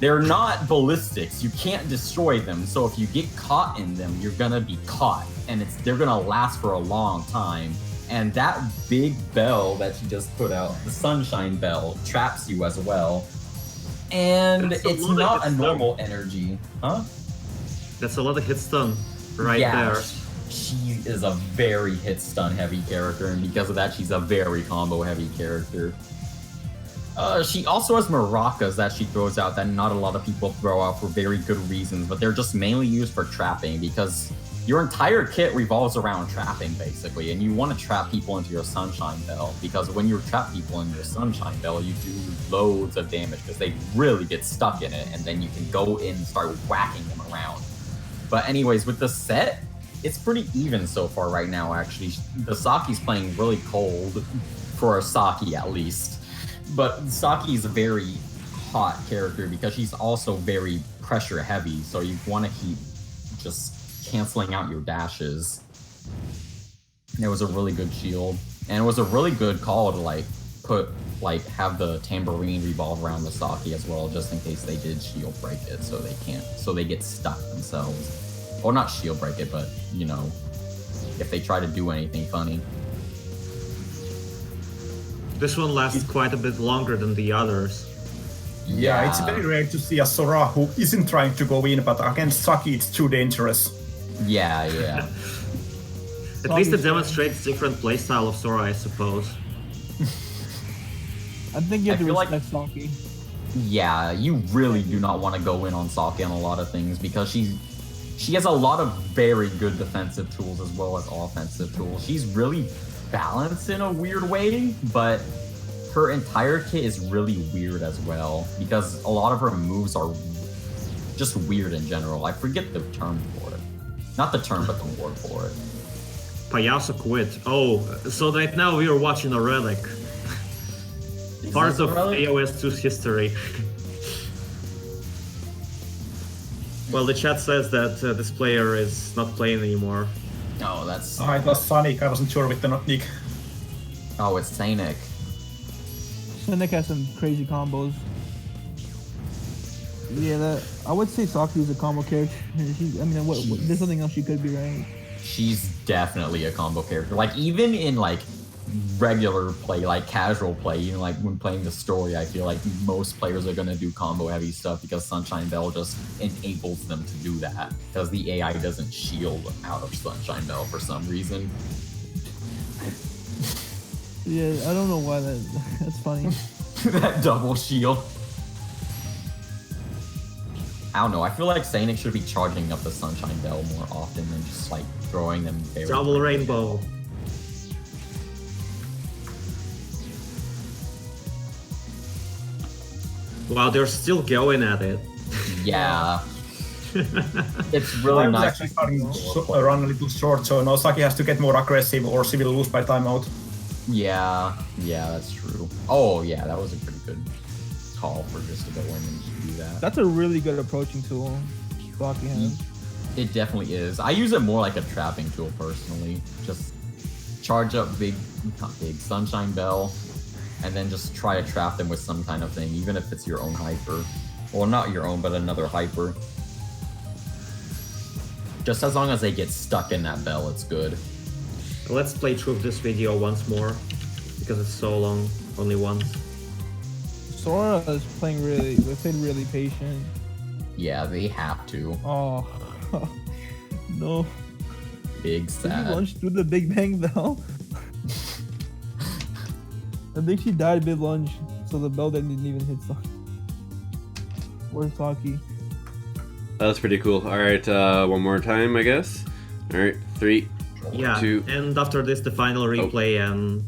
They're not ballistics. You can't destroy them. So if you get caught in them, you're gonna be caught, and they're gonna last for a long time. And that big bell that she just put out, the Sunshine Bell, traps you as well. And it's not a normal energy, huh? That's a lot of hit stun right there. She is a very hit stun heavy character, and because of that, she's a very combo heavy character. She also has maracas that she throws out that not a lot of people throw out for very good reasons, but they're just mainly used for trapping because your entire kit revolves around trapping basically, and you want to trap people into your Sunshine Bell because when you trap people in your Sunshine Bell, you do loads of damage because they really get stuck in it, and then you can go in and start whacking them around. But anyways, with the set, it's pretty even so far right now, actually. The Saki's playing really cold, for a Saki at least. But Saki is a very hot character because she's also very pressure heavy, so you want to keep just canceling out your dashes. It was a really good shield, and it was a really good call to have the tambourine revolve around the Saki as well, just in case they did shield break it, so they get stuck themselves. Well, not shield break it, but you know, if they try to do anything funny. This one lasts quite a bit longer than the others. Yeah, it's very rare to see a Sora who isn't trying to go in, but against Saki it's too dangerous. Yeah. At least it demonstrates different playstyle of Sora, I suppose. I think you have to respect Saki. Yeah, you really do not want to go in on Saki on a lot of things because she has a lot of very good defensive tools as well as offensive tools. She's really balanced in a weird way, but her entire kit is really weird as well because a lot of her moves are just weird in general. I forget the term for it. Not the term, but the word for it. Payaso quit. Oh, so right now we are watching a relic. Part of AOS 2's history. Well, the chat says that this player is not playing anymore. No, that's... It was Sonic, I wasn't sure with the nick. Oh, it's Sainik. Sonic has some crazy combos. Yeah, I would say Saki is a combo character. There's something else she could be, right? She's definitely a combo character. Like, even in, like, regular play, like casual play, even like when playing the story, I feel like most players are gonna do combo heavy stuff because Sunshine Bell just enables them to do that because the AI doesn't shield out of Sunshine Bell for some reason. Yeah, I don't know why that's funny. That double shield. I don't know, I feel like Sainik should be charging up the Sunshine Bell more often than just like throwing them very Double rainbow. Wow, they're still going at it. Yeah. It's really I'm nice. actually starting to run a little short, so no, Saki has to get more aggressive or she will lose by timeout. Yeah, that's true. Oh yeah, that was a pretty good call for just to go in and do that. That's a really good approaching tool Saki has. It definitely is. I use it more like a trapping tool personally. Just charge up not big Sunshine Bell, and then just try to trap them with some kind of thing, even if it's your own hyper. Well, not your own, but another hyper. Just as long as they get stuck in that bell, it's good. Let's play through this video once more, because it's so long, only once. Sora is playing really patient. Yeah, they have to. Oh, no. Big Did sad. you lunge through the Big Bang Bell? I think she died mid-lunge, so the bell didn't even hit Saki. Where's Saki? That's pretty cool. Alright, one more time, I guess. Alright, 3, Yeah, 2. and after this, the final replay and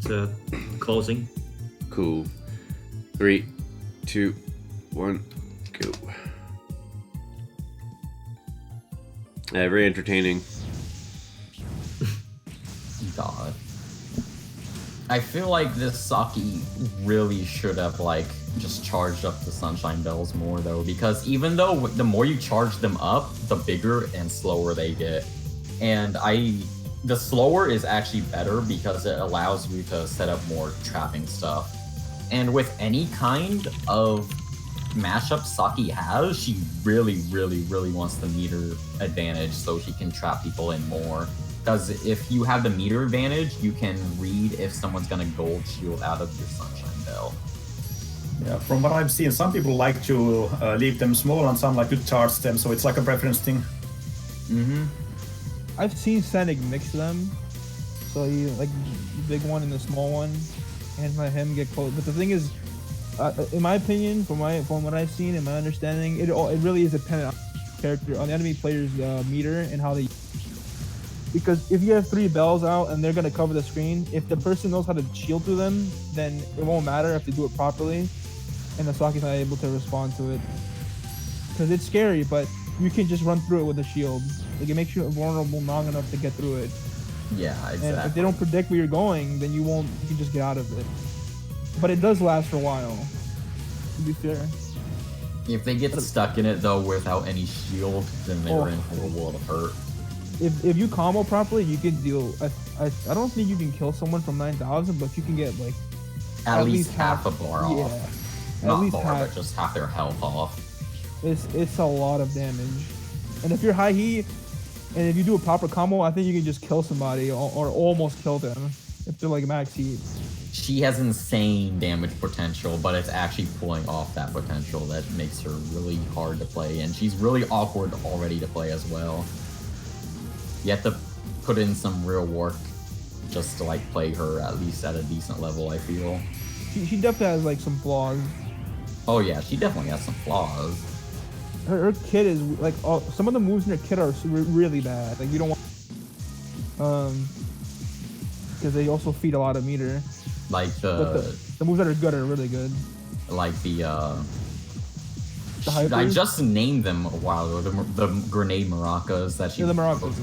closing. Cool. 3, 2, 1, go. Yeah, very entertaining. God. I feel like this Saki really should have like just charged up the Sunshine Bells more though, because even though the more you charge them up, the bigger and slower they get. And the slower is actually better because it allows you to set up more trapping stuff. And with any kind of mashup Saki has, she really, really, really wants the meter advantage so she can trap people in more. Because if you have the meter advantage, you can read if someone's gonna gold shield out of your Sunshine Bell. Yeah, from what I've seen, some people like to leave them small and some like to charge them, so it's like a preference thing. Mm-hmm. I've seen Sonic mix them, so you like the big one and the small one, and let him get close. But the thing is, in my opinion, from what I've seen and my understanding, it really is dependent on the character, on the enemy player's meter and how they. Because if you have 3 bells out and they're gonna cover the screen, if the person knows how to shield through them, then it won't matter if they do it properly, and the Saki's not able to respond to it. Because it's scary, but you can just run through it with a shield. Like it makes you vulnerable long enough to get through it. Yeah, exactly. And if they don't predict where you're going, then you can just get out of it. But it does last for a while, to be fair. If they get stuck in it though without any shield, then they're in for a world of hurt. If you combo properly, you can deal. I don't think you can kill someone from 9,000, but you can get like At least half a bar off. Yeah, Not at least bar, half. but just half their health off. It's a lot of damage. And if you're high heat, and if you do a proper combo, I think you can just kill somebody or almost kill them if they're like max heat. She has insane damage potential, but it's actually pulling off that potential that makes her really hard to play, and she's really awkward already to play as well. You have to put in some real work just to like play her at least at a decent level, I feel. She definitely has like some flaws. Oh yeah, she definitely has some flaws. Her kit is like some of the moves in her kit are really bad. Like you don't want because they also feed a lot of meter. Like the moves that are good are really good. Like the I hypers? just named them a while ago. The grenade maracas that she. Yeah, the maracas.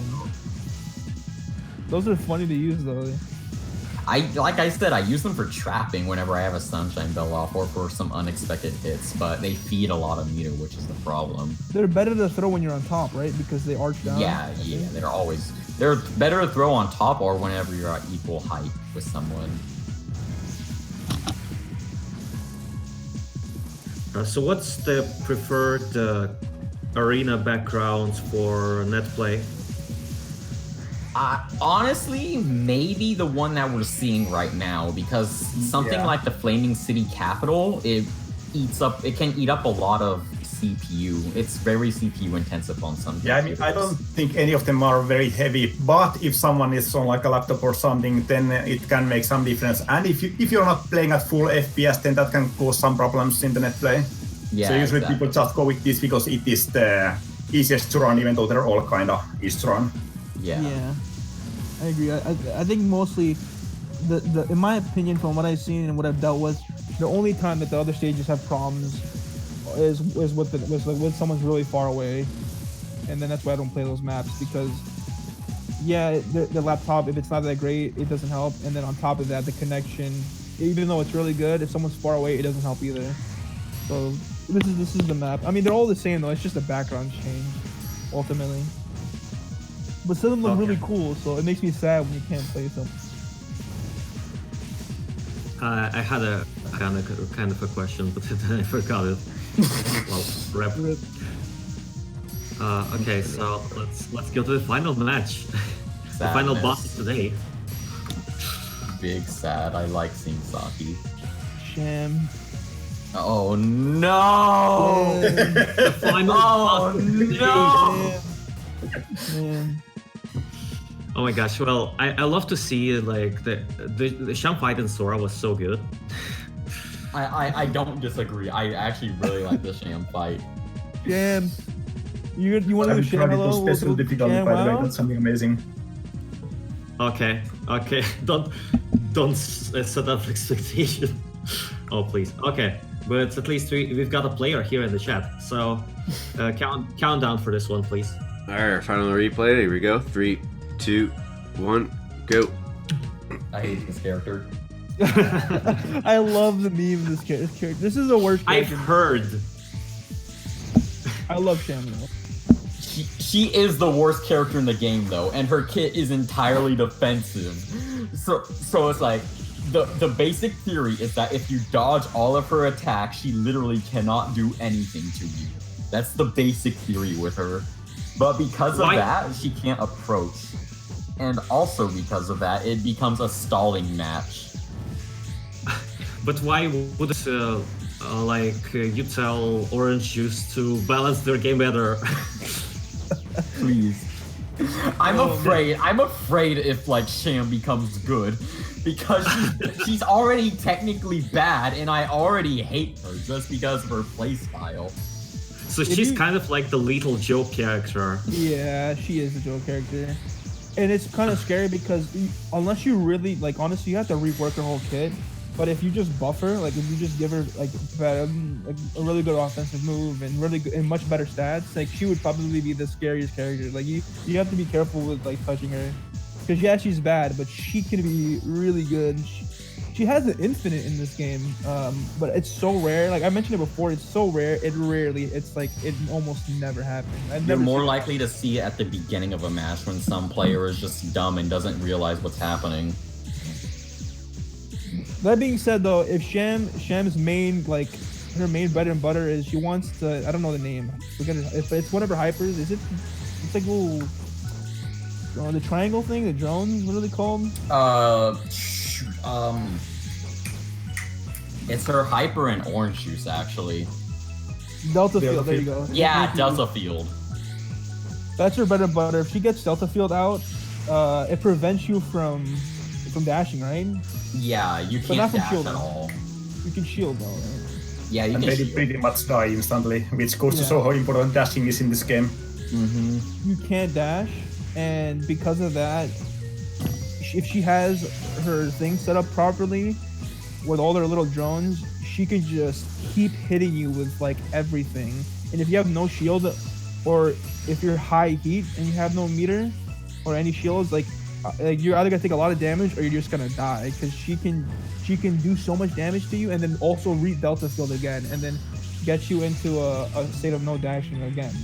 Those are funny to use though. Like I said, I use them for trapping whenever I have a Sunshine Bell off or for some unexpected hits, but they feed a lot of meter, which is the problem. They're better to throw when you're on top, right? Because they arch down. Yeah, they're better to throw on top or whenever you're at equal height with someone. So what's the preferred arena backgrounds for net play? Honestly, maybe the one that we're seeing right now, because something like the Flaming City Capital, it can eat up a lot of CPU. It's very CPU intensive on some. Yeah, I mean, I don't think any of them are very heavy, but if someone is on like a laptop or something, then it can make some difference. And if you're not playing at full FPS, then that can cause some problems in the net play. Yeah, so usually people just go with this because it is the easiest to run, even though they're all kind of easy to run. Yeah. Yeah, I agree. I think mostly, the in my opinion, from what I've seen and what I've dealt with, the only time that the other stages have problems is with someone's really far away, and then that's why I don't play those maps, because the laptop, if it's not that great, it doesn't help, and then on top of that, the connection, even though it's really good, if someone's far away, it doesn't help either. So this is the map. I mean, they're all the same though. It's just a background change, ultimately. But some of them look really cool, so it makes me sad when you can't play something. I had a kind of a question, but then I forgot it. Well, rep. Okay, so let's go to the final match. The final boss today. Big sad. I like seeing Saki. Sham. Oh no! The final boss no! Man. Oh my gosh! Well, I love to see like the Sham fight in Sora was so good. I don't disagree. I actually really like the Sham fight. Sham. You want to do Sham hello? Special difficulty, by the way. That's something amazing. Okay. Don't set up expectation. Oh please. Okay, but at least we've got a player here in the chat. So countdown for this one, please. All right, final replay. Here we go. 3, 2, 1, go. I hate this character. I love the meme of this character. This is the worst character. I've heard. I love Sham though. She is the worst character in the game though, and her kit is entirely defensive. So it's like The basic theory is that if you dodge all of her attacks, she literally cannot do anything to you. That's the basic theory with her. But because of that, she can't approach. And also because of that, it becomes a stalling match. But why would you tell Orange Juice to balance their game better? Please. I'm afraid if like Sham becomes good, because she's already technically bad, and I already hate her just because of her playstyle. So she's kind of like the Lethal Joe character. Yeah, she is the Joe character. And it's kind of scary because unless you really, like, honestly, you have to rework her whole kit. But if you just buff her, like, if you just give her, like, a really good offensive move and really good, and much better stats, like, she would probably be the scariest character. Like, you have to be careful with, like, touching her. Because, yeah, she's bad, but she can be really good. She has an infinite in this game, but it's so rare. Like I mentioned it before, it's so rare. It almost never happens. You're more likely to see it at the beginning of a match when some player is just dumb and doesn't realize what's happening. That being said, though, if Sham's main, like, her main bread and butter is she wants to, I don't know the name. If it's whatever hypers, it's like little, the triangle thing, the drones, what are they called? It's her hyper and orange juice, actually. Delta Field, there you go. Yeah, Delta Field. That's her bread and butter. If she gets Delta Field out, it prevents you from dashing, right? Yeah, you can't dash at all. You can shield though, right? Yeah, you can shield. Pretty much die instantly, which goes to show how important dashing is in this game. Mm-hmm. You can't dash, and because of that, if she has her thing set up properly, with all their little drones, she can just keep hitting you with like everything. And if you have no shield, or if you're high heat and you have no meter or any shields, like you're either gonna take a lot of damage or you're just gonna die, because she can do so much damage to you and then also re-delta field again and then get you into a state of no dashing again.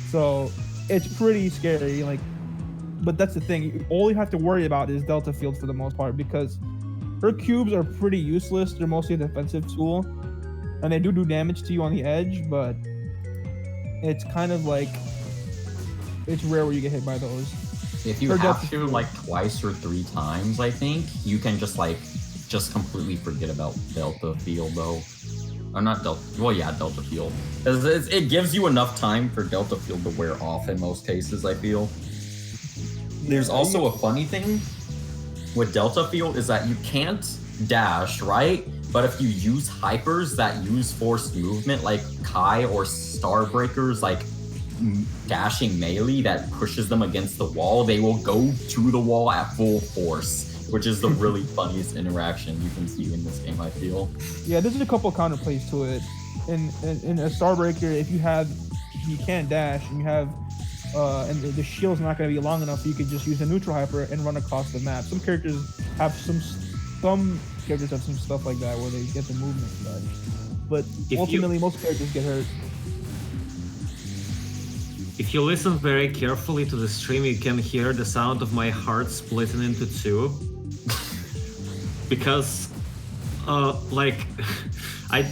So it's pretty scary. Like, but that's the thing. All you have to worry about is delta field for the most part, because her cubes are pretty useless. They're mostly a defensive tool, and they do damage to you on the edge, but it's kind of like, it's rare where you get hit by those. If you have to, like, twice or 3 times, I think, you can just completely forget about Delta Field, though. Or not Delta, well, yeah, Delta Field. It gives you enough time for Delta Field to wear off in most cases, I feel. There's also a funny thing with Delta Field is that you can't dash, right? But if you use hypers that use forced movement, like Kai or Starbreakers, like dashing melee that pushes them against the wall, they will go to the wall at full force, which is the really funniest interaction you can see in this game, I feel. Yeah, there's a couple counterplays to it. In a Starbreaker, if you can't dash and you have and the shield's not going to be long enough, you could just use a neutral hyper and run across the map. Some characters have some stuff like that where they get the movement done. But ultimately, most characters get hurt. If you listen very carefully to the stream, you can hear the sound of my heart splitting into 2. Because, I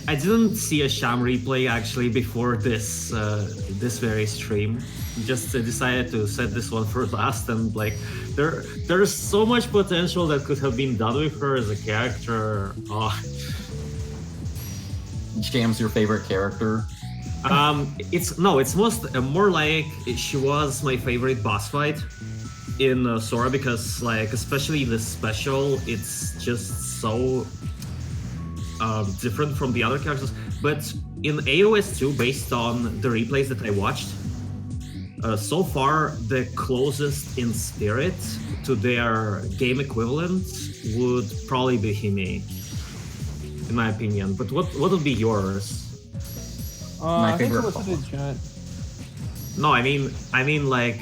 didn't see a Sham replay actually before this very stream. Just decided to set this one for last, and like there's so much potential that could have been done with her as a character. Sham's your favorite character? It's more like she was my favorite boss fight in Sora, because like especially the special, it's just so different from the other characters. But in AOS 2, based on the replays that I watched, so far the closest in spirit to their game equivalent would probably be Hime, in my opinion. But what would be yours? My favorite. No, I mean like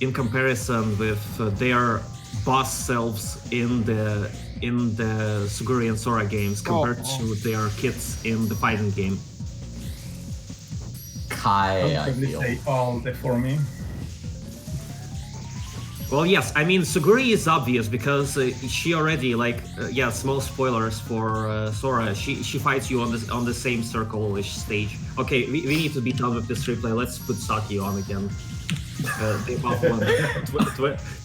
in comparison with their boss selves in the Suguri and Sora games compared to their kits in the fighting game. Kai, I feel. Say all the for me. Well, yes. I mean, Suguri is obvious because she already small spoilers for Sora. She fights you on the same circle-ish stage. Okay, we need to be done with this replay. Let's put Saki on again. The above one,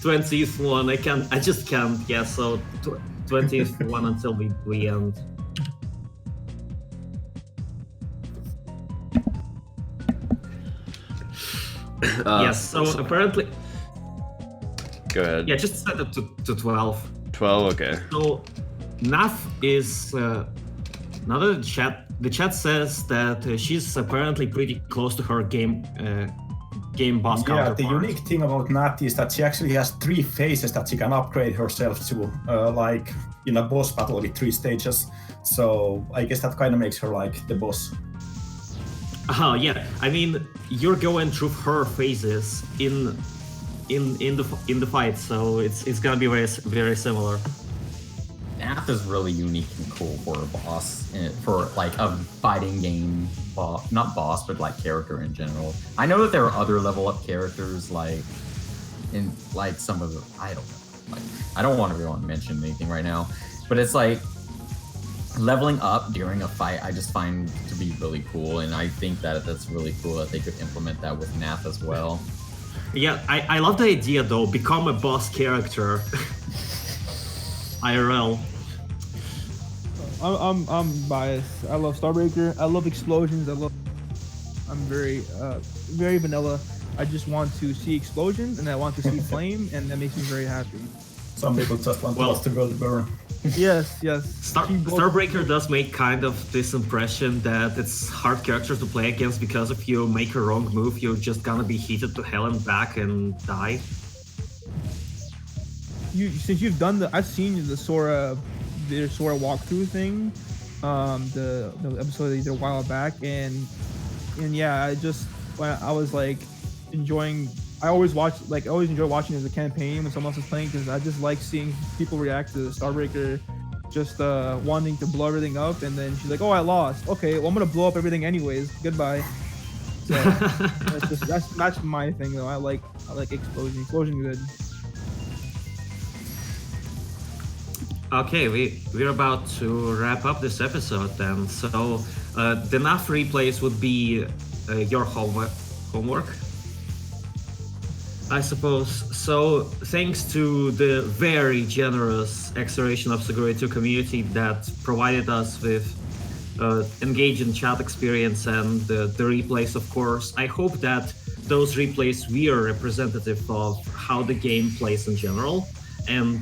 20th one. I just can't. Yeah. So 20th one until we end. Yes. So apparently. Go ahead. Yeah, just set it to 12. 12, okay. So, Naf is another the chat says that she's apparently pretty close to her game boss counterpart. The unique thing about Nat is that she actually has 3 phases that she can upgrade herself to, like in a boss battle with 3 stages. So I guess that kind of makes her like the boss. Oh yeah, I mean you're going through her phases in the fight, so it's gonna be very similar. Nath is really unique and cool for a boss, for like a fighting game boss, not boss, but like character in general. I know that there are other level up characters like in like some of the, I don't know, like I don't want to really mention anything right now, but it's like leveling up during a fight I just find to be really cool, and I think that that's really cool that they could implement that with Nath as well. Yeah, I love the idea though. Become a boss character. IRL. I'm biased. I love Starbreaker. I love explosions. I'm very vanilla. I just want to see explosions and I want to see flame, and that makes me very happy. Some people just want to watch the world burn. Yes. Starbreaker does make kind of this impression that it's hard character to play against because if you make a wrong move, you're just gonna be heated to hell and back and die. Since you've done I've seen the Sora walkthrough thing, the episode they did a while back, and yeah, I was like enjoying. I always enjoy watching as a campaign when someone else is playing, because I just like seeing people react to Starbreaker just wanting to blow everything up, and then she's like, "Oh, I lost. Okay, well I'm gonna blow up everything anyways. Goodbye." So that's my thing though. I like explosion good. Okay, we're about to wrap up this episode then. So the NAF replays would be your homework, I suppose. So thanks to the very generous Exploration of Suguri 2 community that provided us with engaging chat experience and the replays, of course. I hope that those replays were representative of how the game plays in general, and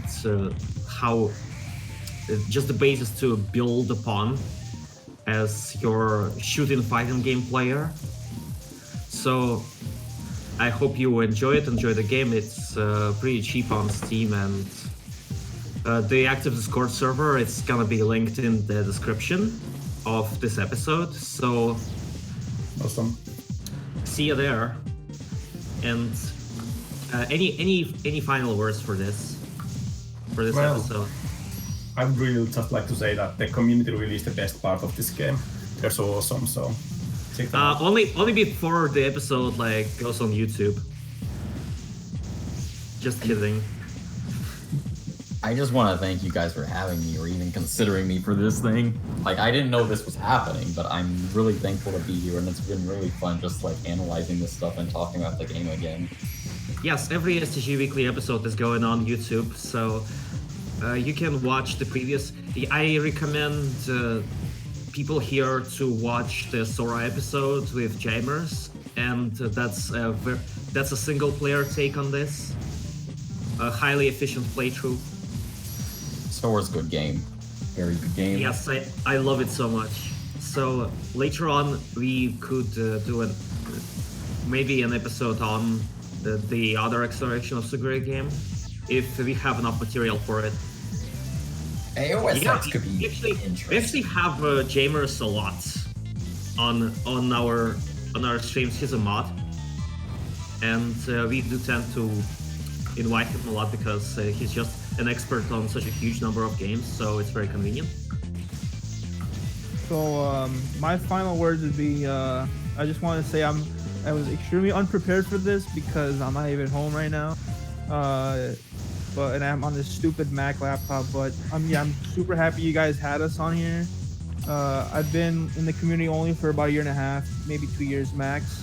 how just the basis to build upon as your shooting fighting game player. So I hope you enjoy the game. It's pretty cheap on Steam, and the active Discord server, it's gonna be linked in the description of this episode. So Awesome. See you there. And any final words for this episode? I would really just like to say that the community really is the best part of this game. They're so awesome, so check them out. Only before the episode goes on YouTube. Just kidding. I just want to thank you guys for having me, or even considering me for this thing. Like, I didn't know this was happening, but I'm really thankful to be here, and it's been really fun just analyzing this stuff and talking about the game again. Yes, every STG Weekly episode is going on YouTube, so you can watch the previous. I recommend people here to watch the Sora episode with Jamers, and that's a single player take on this. A highly efficient playthrough. Sora's a good game. Very good game. Yes, I love it so much. So later on we could do maybe an episode on the other Exploration of Suguri game, if we have enough material for it. AOSX could be interesting. We actually have Jamers a lot on our streams. He's a mod, and we do tend to invite him a lot because he's just an expert on such a huge number of games, so it's very convenient. So my final words would be, I just want to say I was extremely unprepared for this because I'm not even home right now. And I'm on this stupid Mac laptop. But I'm super happy you guys had us on here. I've been in the community only for about a year and a half, maybe 2 years max.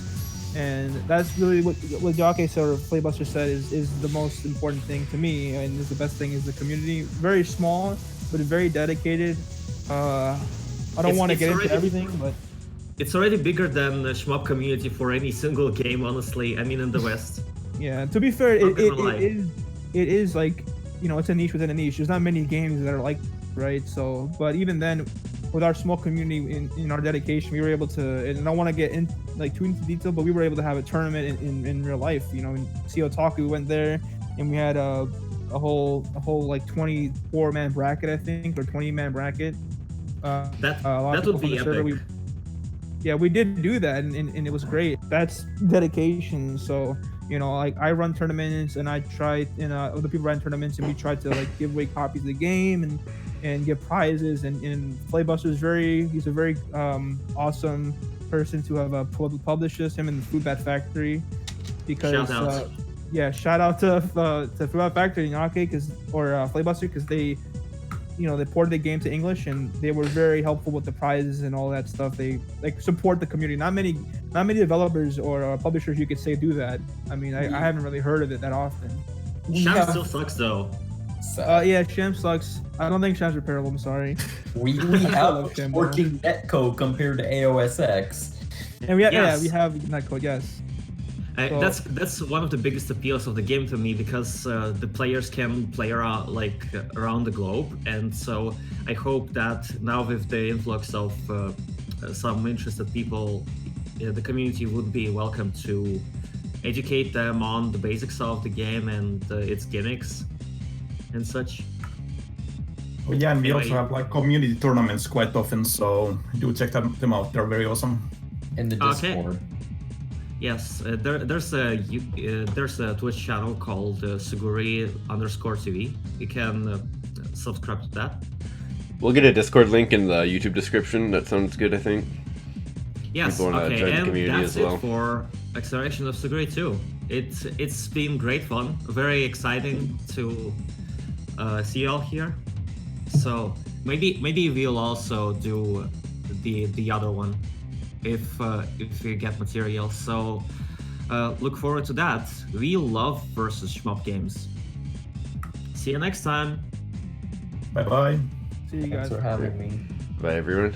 And that's really what Jockey said or Playbuster said is the most important thing to me, and is the best thing is the community. Very small, but very dedicated. I don't want to get into everything, but it's already bigger than the shmup community for any single game, honestly. I mean, in the West. Yeah, to be fair, it is like, you know, it's a niche within a niche. There's not many games that are like, right? So, but even then, with our small community in our dedication, we were able to, and I don't want to get in like too into detail, but we were able to have a tournament in real life. You know, in CO Talk, we went there and we had a whole like 24-man bracket, I think, or 20-man bracket. That would be epic. We did do that, and it was great. That's dedication. So, you know, like I run tournaments, and I try, and other people run tournaments, and we try to like give away copies of the game and give prizes. And Playbuster is he's a very awesome person to have published this, him in the Food Bat Factory, because shout out to Food Bat Factory and Yake or Playbuster, because they ported the game to English, and they were very helpful with the prizes and all that stuff. They like support the community. Not many developers or publishers you could say do that. I mean, I haven't really heard of it that often. Sham still sucks though. Yeah, Sham sucks. I don't think Sham's repairable. I'm sorry. We have working netcode compared to AOSX. And we have netcode. Yes. That's one of the biggest appeals of the game to me, because the players can play around the globe, and so I hope that now with the influx of some interested people, the community would be welcome to educate them on the basics of the game and its gimmicks and such. Oh, yeah, and we also have like community tournaments quite often, so do check them out. They're very awesome. In the Discord. Okay. Yes, there's a Twitch channel called Suguri_TV. You can subscribe to that. We'll get a Discord link in the YouTube description. That sounds good, I think. Yes, People want to join the community that's as well. it for Acceleration of Suguri 2. It's been great fun, very exciting to see you all here. So maybe we'll also do the other one if we get material. So look forward to that. We love versus shmup games. See you next time. Bye bye. See you guys. Thanks for having me. Bye, everyone.